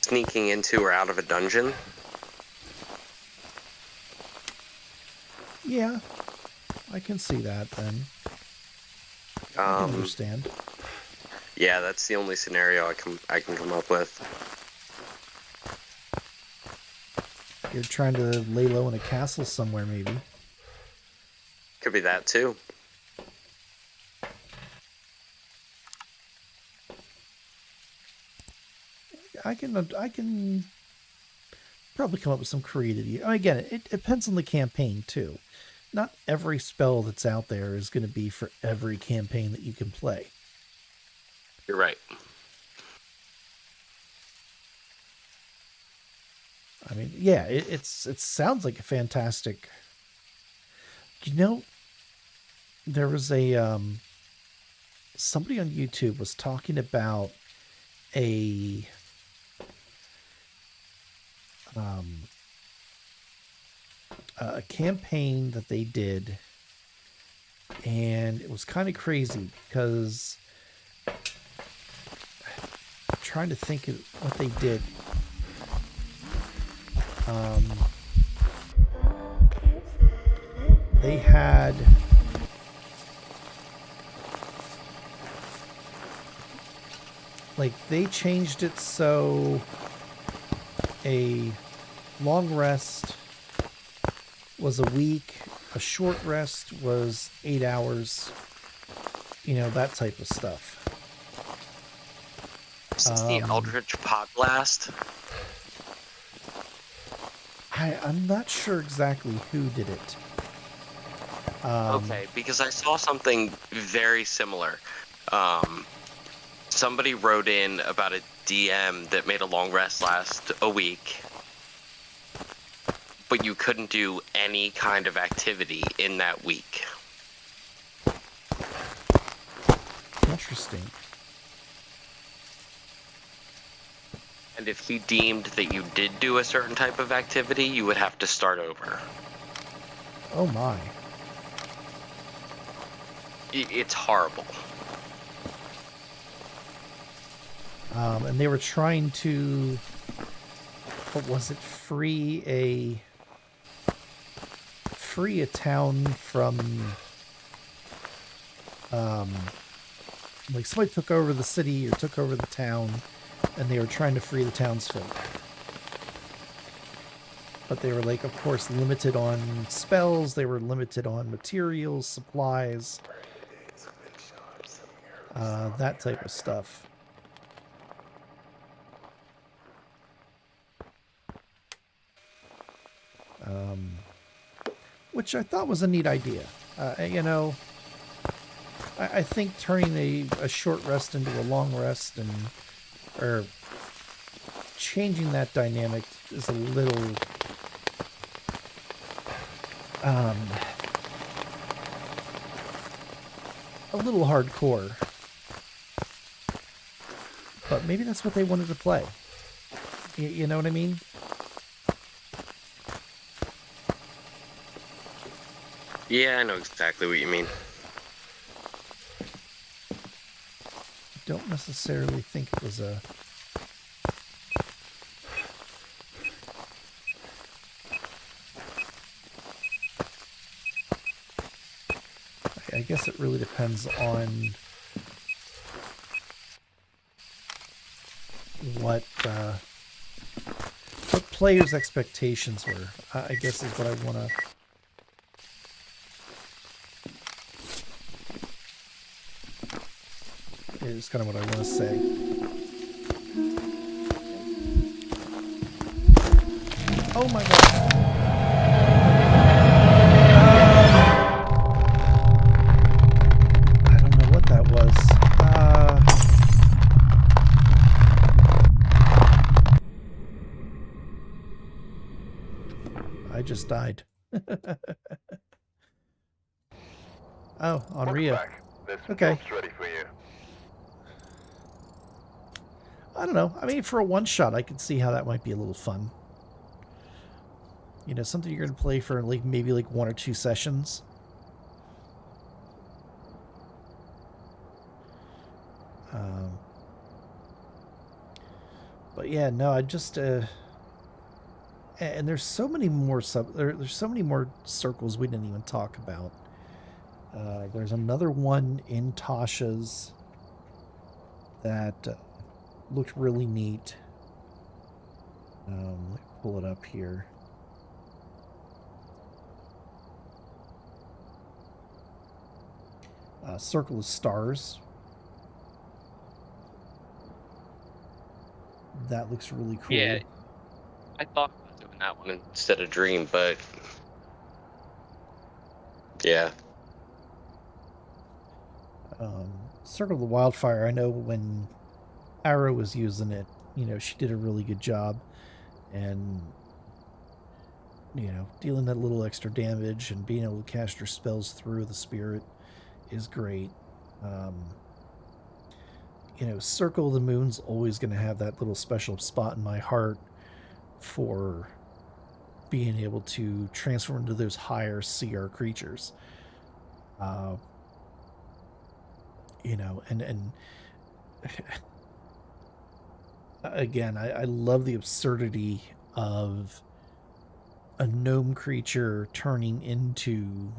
Sneaking into or out of a dungeon. yeah, I can see that then. I can understand. Yeah, that's the only scenario I can come up with. You're trying to lay low in a castle somewhere, maybe. Could be that too. I can probably come up with some creativity. Again, it depends on the campaign too. Not every spell that's out there is going to be for every campaign that you can play. You're right. I mean, yeah, it sounds like a fantastic. You know, there was a somebody on YouTube was talking about a campaign that they did, and it was kind of crazy because I'm trying to think of what they did. They had they changed it so a long rest was a week, a short rest was 8 hours, that type of stuff. Is this the Eldritch Pot Blast? I'm not sure exactly who did it. Okay, because I saw something very similar. Somebody wrote in about a DM that made a long rest last a week, but you couldn't do any kind of activity in that week. Interesting. And if he deemed that you did do a certain type of activity, you would have to start over. Oh my. It's horrible. And they were trying to, what was it, free a town from, somebody took over the city or took over the town, and they were trying to free the townsfolk. But they were, of course, limited on spells, they were limited on materials, supplies, that type of stuff. Which I thought was a neat idea. I think turning a short rest into a long rest or changing that dynamic is a little hardcore. But maybe that's what they wanted to play. You know what I mean? Yeah, I know exactly what you mean. Don't necessarily think it was a... I guess it really depends on what players' expectations were. I guess is what I want to... is kind of what I want to say. Oh my god. I don't know what that was. I just died. Oh, on Rio. Back. There's some Okay. jobs ready for you. I don't know. I mean, for a one-shot, I could see how that might be a little fun. You know, something you're going to play for like maybe like 1 or 2 sessions. But yeah, no, I just and there's so many more there's so many more circles we didn't even talk about. There's another one in Tasha's that looked really neat. Let me pull it up here. Circle of Stars. That looks really cool. Yeah, I thought about doing that one instead of Dream, but yeah. Circle of the Wildfire, I know when Arrow was using it, you know, she did a really good job. And, you know, dealing that little extra damage and being able to cast her spells through the spirit is great. You know, Circle of the Moon's always going to have that little special spot in my heart for being able to transform into those higher CR creatures. You know, and again, I love the absurdity of a gnome creature turning into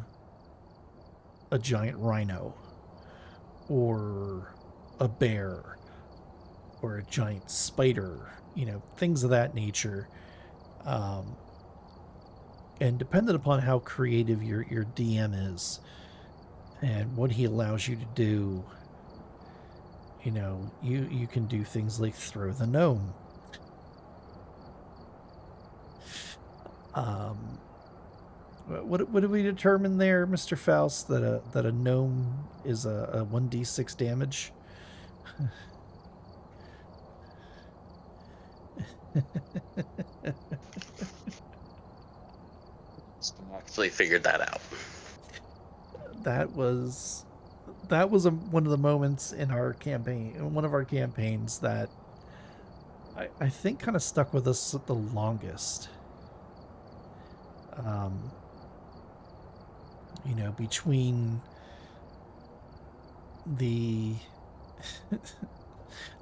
a giant rhino or a bear or a giant spider, you know, things of that nature. And dependent upon how creative your DM is and what he allows you to do, you know, you can do things like throw the gnome. What did we determine there, Mr. Faust? That a gnome is a 1d6 damage. Actually figured that out. That was one of the moments in our campaign, one of our campaigns that I think kind of stuck with us the longest. You know, between the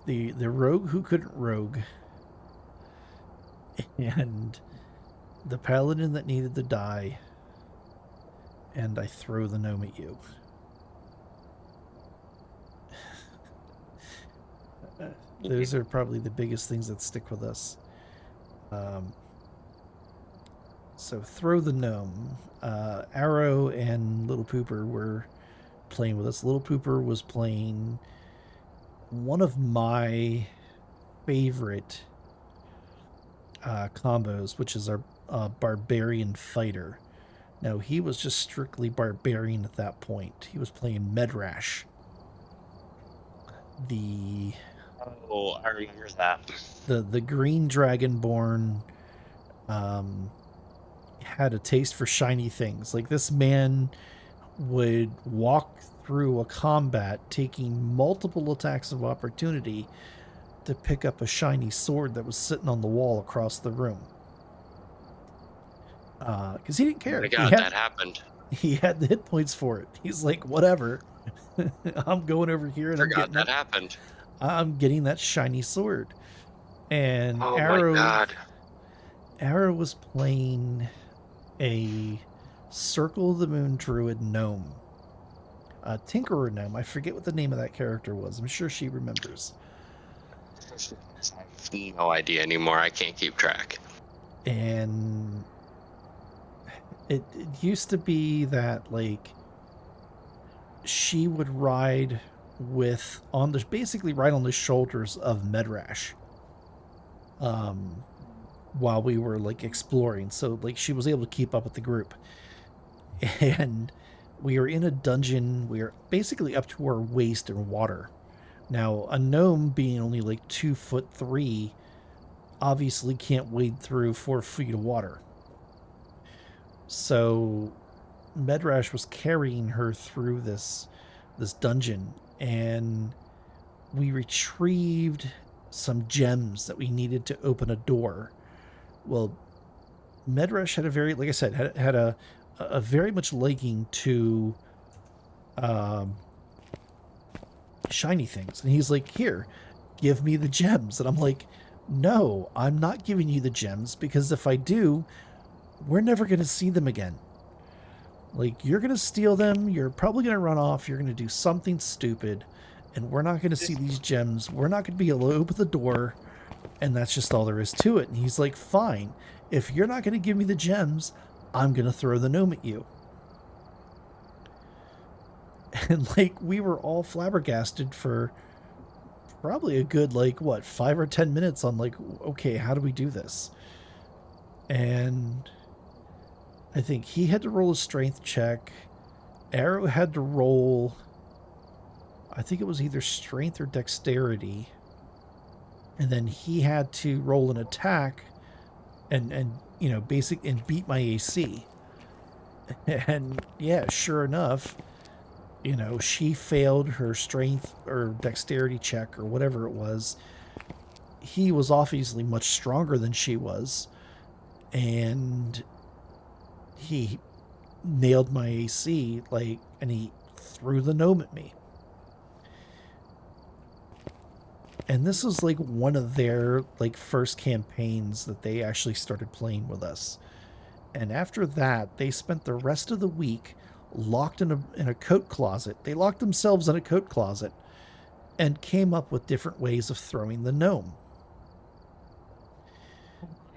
the rogue who couldn't rogue and the paladin that needed to die, and I throw the gnome at you. Those are probably the biggest things that stick with us. So throw the gnome. Arrow and Little Pooper were playing with us. Little Pooper was playing one of my favorite combos, which is our barbarian fighter. Now, he was just strictly barbarian at that point. He was playing Medrash. Oh, I remember that. The green dragonborn had a taste for shiny things. Like, this man would walk through a combat taking multiple attacks of opportunity to pick up a shiny sword that was sitting on the wall across the room. Because he didn't care. Oh my God, that happened. He had the hit points for it. He's like, whatever. I'm going over here and I'm getting that shiny sword. And oh my God. Arrow was playing a Circle of the Moon Druid gnome. Tinkerer gnome. I forget what the name of that character was. I'm sure she remembers. I have no idea anymore. I can't keep track. And it used to be that, like, she would ride with on the basically right on the shoulders of Medrash. While we were like exploring, so like she was able to keep up with the group, and we were in a dungeon. We were basically up to our waist in water. Now, a gnome being only like 2'3" obviously can't wade through 4 feet of water. So Medrash was carrying her through this dungeon, and we retrieved some gems that we needed to open a door. Well, Medrash had a very, like I said, had a very much liking to shiny things, and he's like, "Here, give me the gems." And I'm like, "No, I'm not giving you the gems, because if I do, we're never going to see them again. Like, you're going to steal them, you're probably going to run off, you're going to do something stupid, and we're not going to see these gems. We're not going to be able to open the door, and that's just all there is to it." And he's like, "Fine. If you're not going to give me the gems, I'm going to throw the gnome at you." And, like, we were all flabbergasted for probably a good, like, what, 5 or 10 minutes on, like, okay, how do we do this? And I think he had to roll a strength check. Arrow had to roll, I think it was either strength or dexterity. And then he had to roll an attack and you know, and beat my AC. And yeah, sure enough, you know, she failed her strength or dexterity check or whatever it was. He was obviously much stronger than she was, and he nailed my AC, like, and he threw the gnome at me. And this was like one of their like first campaigns that they actually started playing with us. And after that, they spent the rest of the week locked in a coat closet. They locked themselves in a coat closet and came up with different ways of throwing the gnome.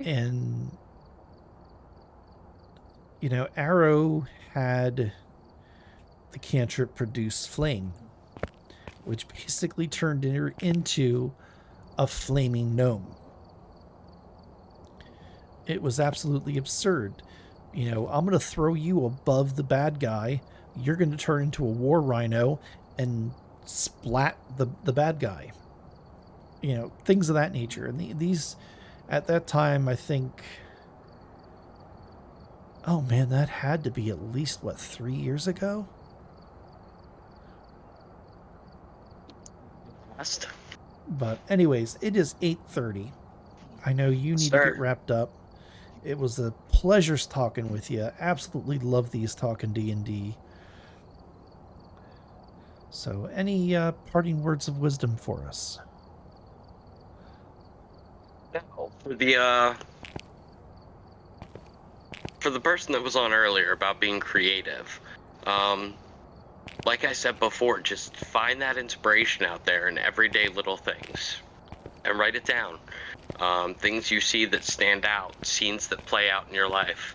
And, you know, Arrow had the cantrip produce flame, which basically turned her into a flaming gnome. It was absolutely absurd. You know, I'm going to throw you above the bad guy. You're going to turn into a war rhino and splat the bad guy. You know, things of that nature. And these, at that time, I think, oh man, that had to be at least, what, 3 years ago? But anyways, it is 8:30. I know you need to get wrapped up. It was a pleasure talking with you. Absolutely love these talking D&D. So any parting words of wisdom for us? For the person that was on earlier about being creative, like I said before, just find that inspiration out there in everyday little things and write it down. Things you see that stand out, scenes that play out in your life.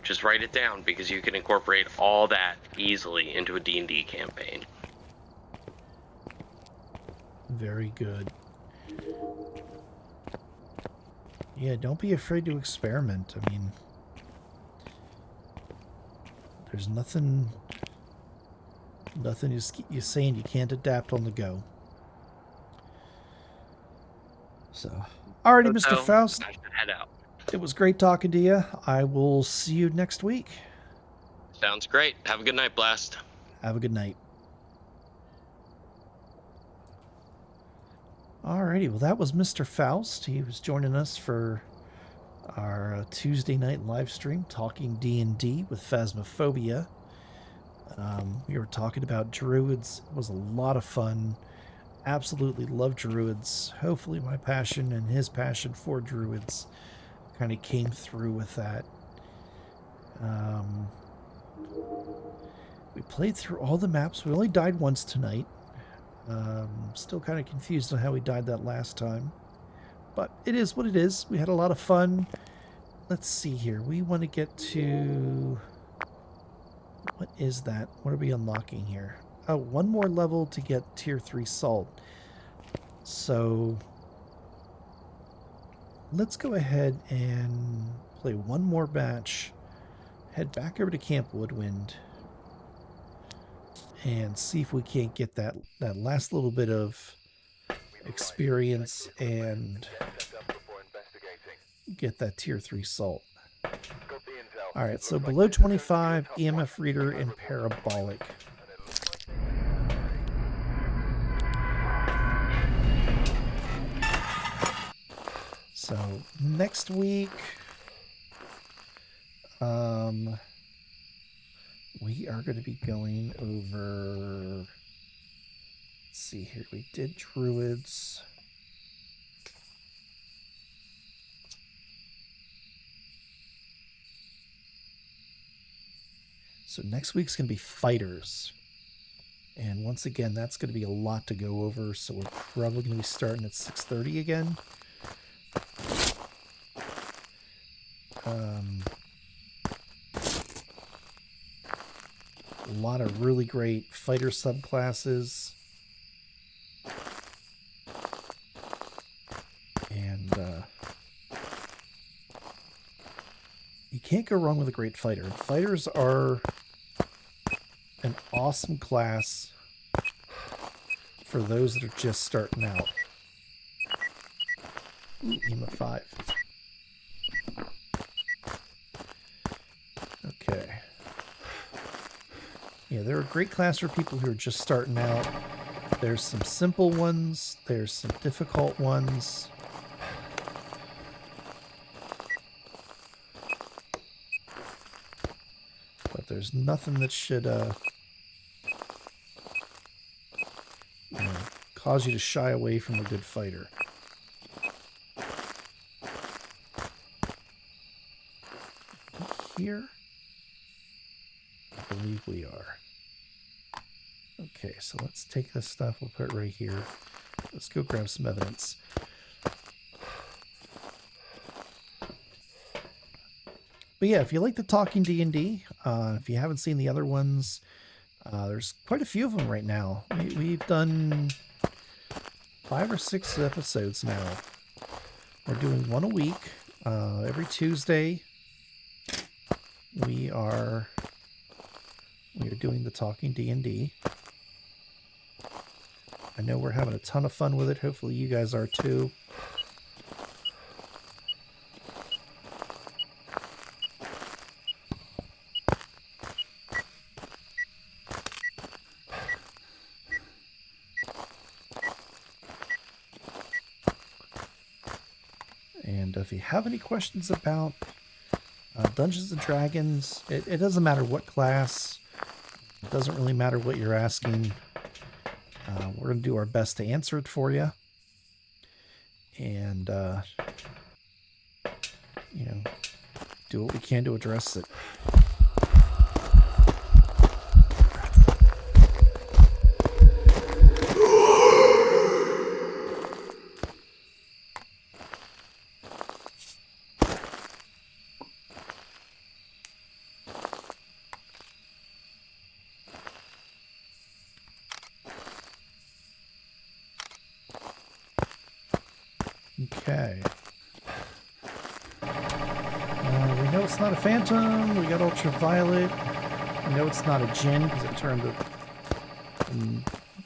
Just write it down, because you can incorporate all that easily into a D&D campaign. Very good. Yeah, don't be afraid to experiment. I mean, there's nothing you're saying you can't adapt on the go. So, alrighty, Mr. Faust. I should head out. It was great talking to you. I will see you next week. Sounds great. Have a good night, Blast. Have a good night. Alrighty, well, that was Mr. Faust. He was joining us for our Tuesday night live stream, talking D&D with Phasmophobia. We were talking about Druids. It was a lot of fun. Absolutely love Druids. Hopefully my passion and his passion for Druids kind of came through with that. We played through all the maps. We only died once tonight. Still kind of confused on how we died that last time. But it is what it is. We had a lot of fun. Let's see here. We want to get to... What is that? What are we unlocking here? one more level to get tier 3 salt. So let's go ahead and play one more batch. Head back over to Camp Woodwind and see if we can't get that last little bit of experience and get that tier 3 salt. Alright, so below 25, EMF reader and parabolic. So next week, we are going to be going over, let's see here, we did Druids. So next week's going to be fighters. And once again, that's going to be a lot to go over, so we're probably going to be starting at 6:30 again. A lot of really great fighter subclasses. And you can't go wrong with a great fighter. Fighters are an awesome class for those that are just starting out. Ooh, EMA 5. Okay. Yeah, they're a great class for people who are just starting out. There's some simple ones, there's some difficult ones. But there's nothing that should cause you to shy away from a good fighter. Here? I believe we are. Okay, so let's take this stuff, we'll put it right here. Let's go grab some evidence. But yeah, if you like the Talking D&D, if you haven't seen the other ones, there's quite a few of them right now. We've done 5 or 6 episodes now. We're doing one a week. Every Tuesday, we are doing the Talking D&D. I know we're having a ton of fun with it. Hopefully you guys are too. And if you have any questions about Dungeons and Dragons, it doesn't matter what class. It doesn't really matter what you're asking. We're going to do our best to answer it for you. And, do what we can to address it. Okay. We know it's not a phantom. We got ultraviolet. We know it's not a djinn because it turned the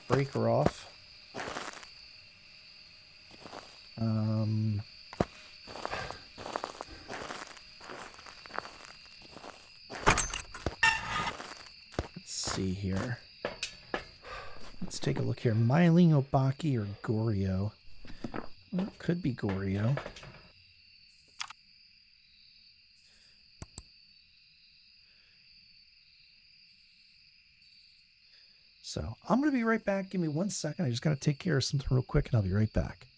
breaker off. Let's see here. Let's take a look here. Myling, Obaki, or Goryo. Well, it could be Goryo. So I'm going to be right back. Give me 1 second. I just got to take care of something real quick, and I'll be right back.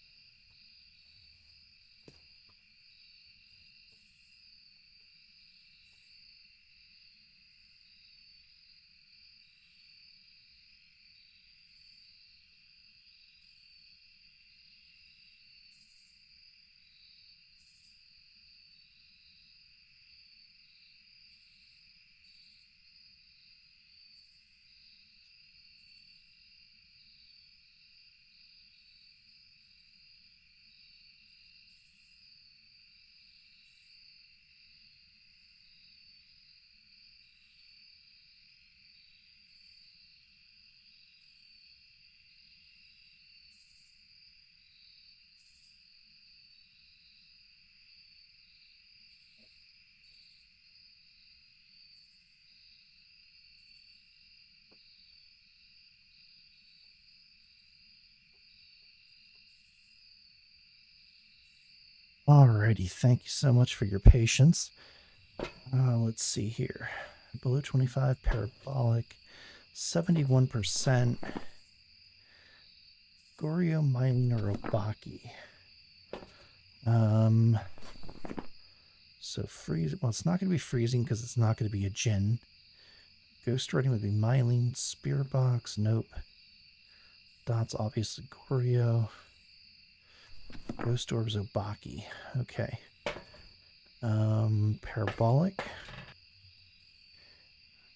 Alrighty, thank you so much for your patience. Let's see here. Below 25, parabolic, 71%. Goryo, Mylene, or Obaki. So freeze. Well, it's not going to be freezing because it's not going to be a Jin. Ghost Riding would be Mylene. Spirit Box, nope. Dots, obviously Goryo. Ghost Orbs, Obaki. Okay. Parabolic.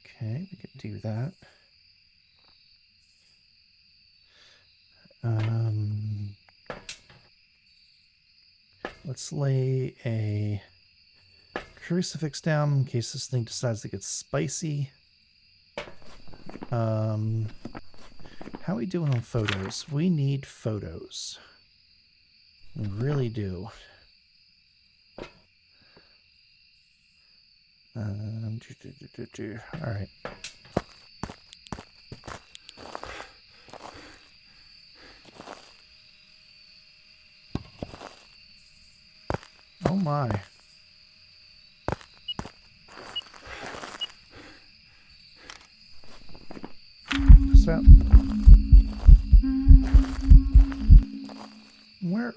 Okay, we can do that. Let's lay a crucifix down in case this thing decides to get spicy. How are we doing on photos? We need photos. We really do. All right. Oh my. What's that? Where?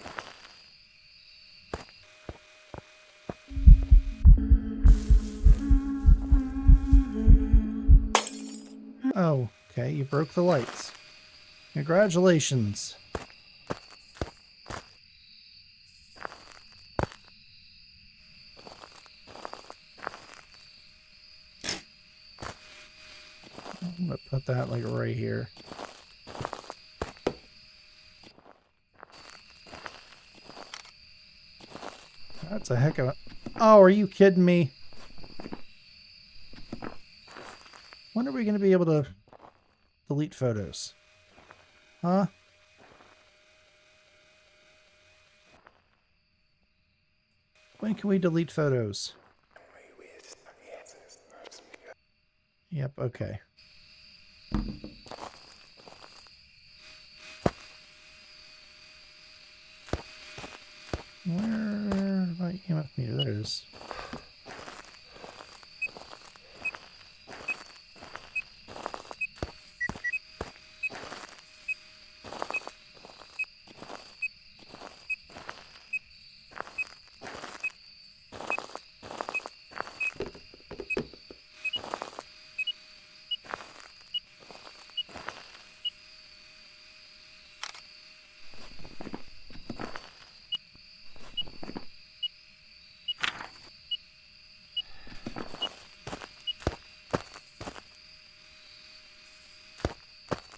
Oh, okay, you broke the lights. Congratulations. I'm gonna put that like right here. That's a heck of a... Oh, are you kidding me? When are we going to be able to delete photos? Huh? When can we delete photos? Yep, okay. Where my EMF meter? There it is.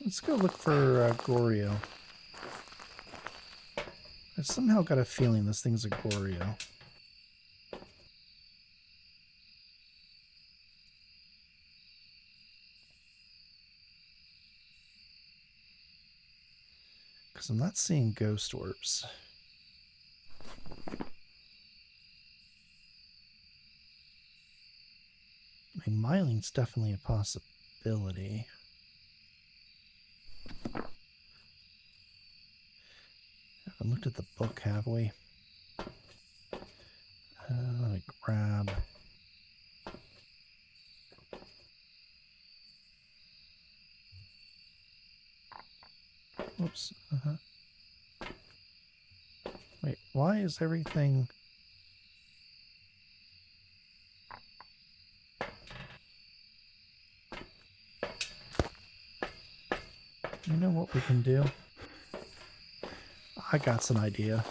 Let's go look for Goryo. I've somehow got a feeling this thing's a Goryo. Because I'm not seeing ghost orbs. I mean, Mylene's definitely a possibility. Haven't looked at the book, have we? Let me grab... Oops. Wait, why is everything... You know what we can do? I got some idea.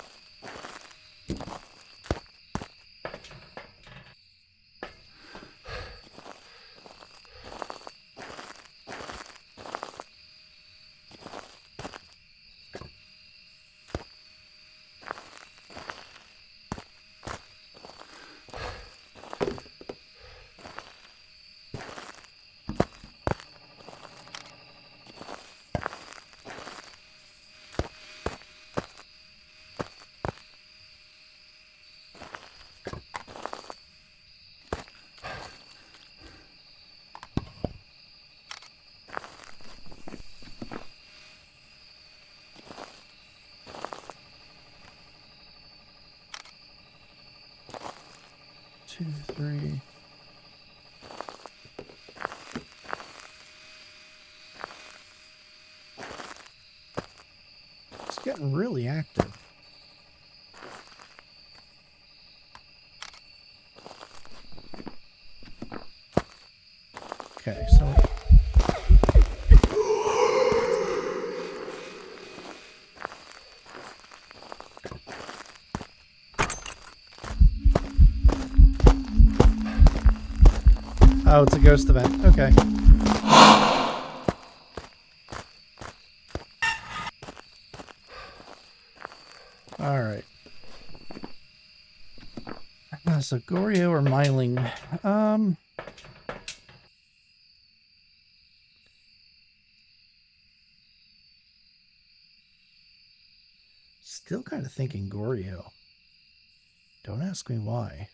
2, 3. It's getting really active. Okay, so oh, it's a ghost event. Okay. All right. So Goryo or Myling? Still kind of thinking Goryo. Don't ask me why.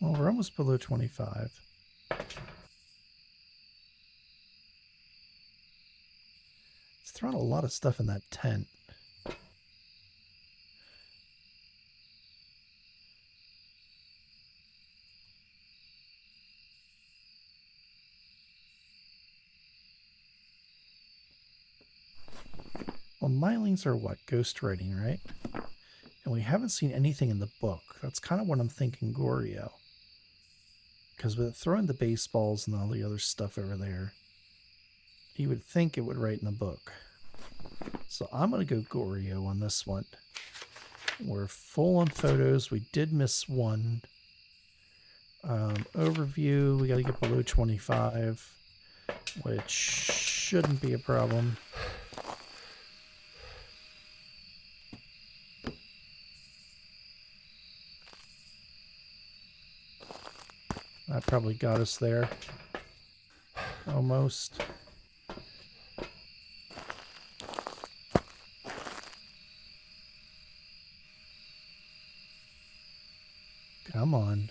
Well, we're almost below 25. It's thrown a lot of stuff in that tent. Well, Mylings are what? Ghostwriting, right? And we haven't seen anything in the book. That's kind of what I'm thinking Goryo. Because with throwing the baseballs and all the other stuff over there, you would think it would write in the book. So I'm going to go Goryo on this one. We're full on photos. We did miss one. Overview, we got to get below 25, which shouldn't be a problem. That probably got us there. Almost. Come on.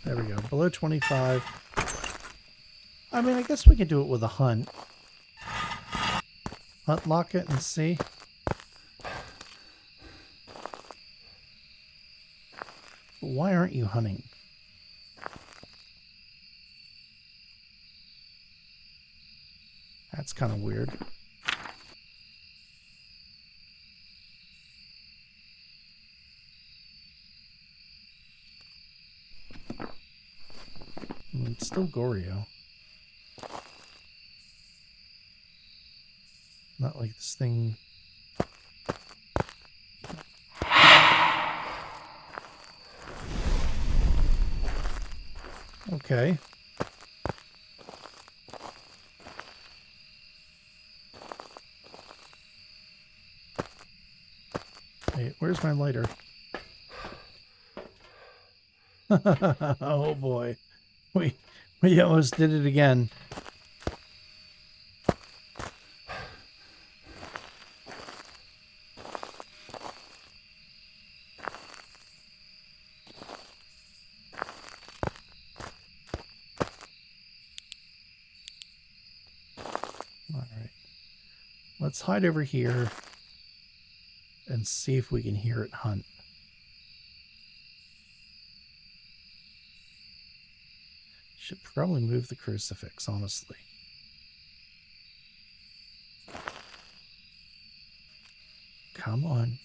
There we go. Below 25. I mean, I guess we can do it with a hunt. Hunt lock it and see. Why aren't you hunting? That's kind of weird. I mean, it's still Goryo. Not like this thing... Okay. Wait, where's my lighter? Oh boy. We almost did it again. Let's hide over here and see if we can hear it hunt. Should probably move the crucifix, honestly. Come on.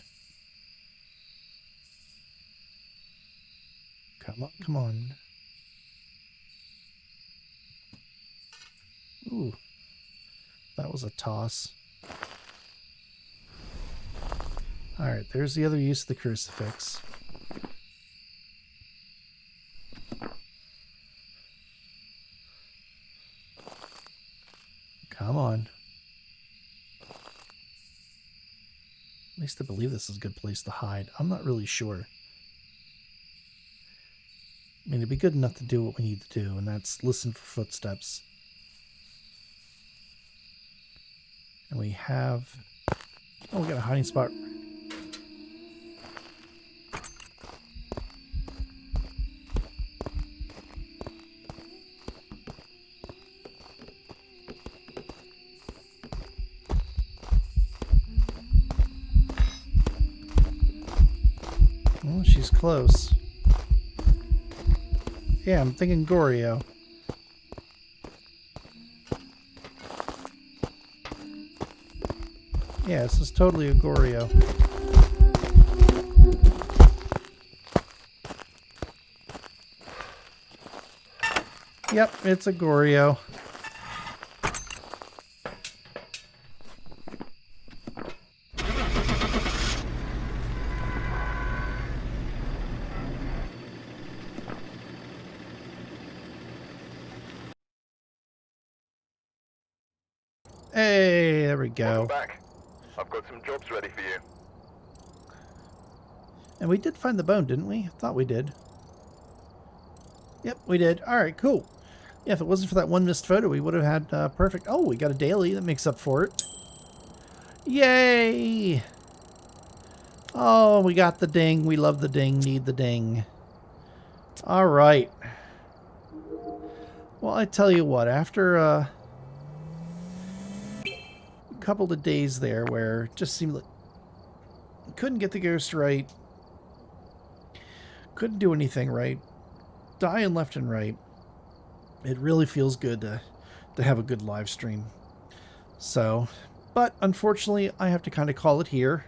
Come on, come on. Ooh. That was a toss. Alright, there's the other use of the crucifix. Come on. At least I believe this is a good place to hide. I'm not really sure. I mean, it'd be good enough to do what we need to do, and that's listen for footsteps. And we have... Oh, we got a hiding spot. Oh, she's close. Yeah, I'm thinking Goryo. Yeah, this is totally a Goryo. Yep, it's a Goryo. Hey, there we go. Welcome back. I've got some jobs ready for you. And we did find the bone, didn't we? I thought we did. Yep, we did. All right, cool. Yeah, if it wasn't for that one missed photo, we would have had perfect... Oh, we got a daily that makes up for it. Yay! Oh, we got the ding. We love the ding. Need the ding. All right. Well, I tell you what, after a couple of days there where it just seemed like couldn't get the ghost right, couldn't do anything right, dying left and right, it really feels good to have a good live stream. So, but unfortunately, I have to kind of call it here.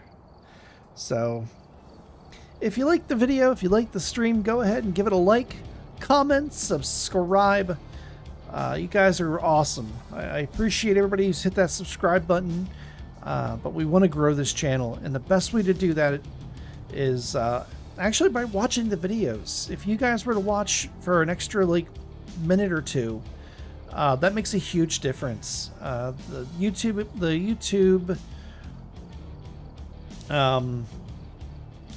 So, if you like the video, if you like the stream, go ahead and give it a like, comment, subscribe. You guys are awesome. I appreciate everybody who's hit that subscribe button, but we want to grow this channel, and the best way to do that is actually by watching the videos. If you guys were to watch for an extra like minute or two, that makes a huge difference. The YouTube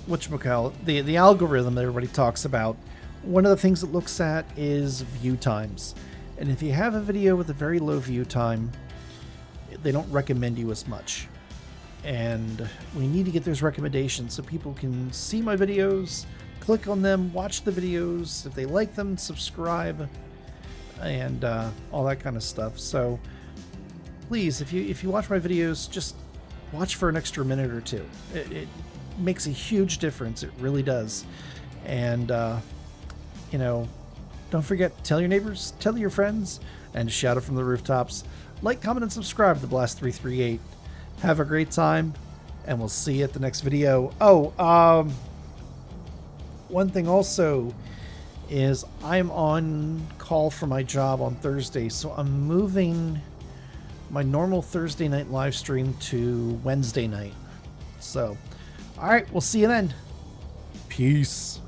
whatchamacallit, the algorithm that everybody talks about, one of the things it looks at is view times. And if you have a video with a very low view time, they don't recommend you as much. And we need to get those recommendations so people can see my videos, click on them, watch the videos. If they like them, subscribe, and all that kind of stuff. So please, if you watch my videos, just watch for an extra minute or two. It makes a huge difference. It really does. And you know, don't forget, tell your neighbors, tell your friends, and shout it from the rooftops. Like, comment, and subscribe to Blast338. Have a great time, and we'll see you at the next video. Oh, one thing also is I'm on call for my job on Thursday, so I'm moving my normal Thursday night live stream to Wednesday night. So, all right, we'll see you then. Peace.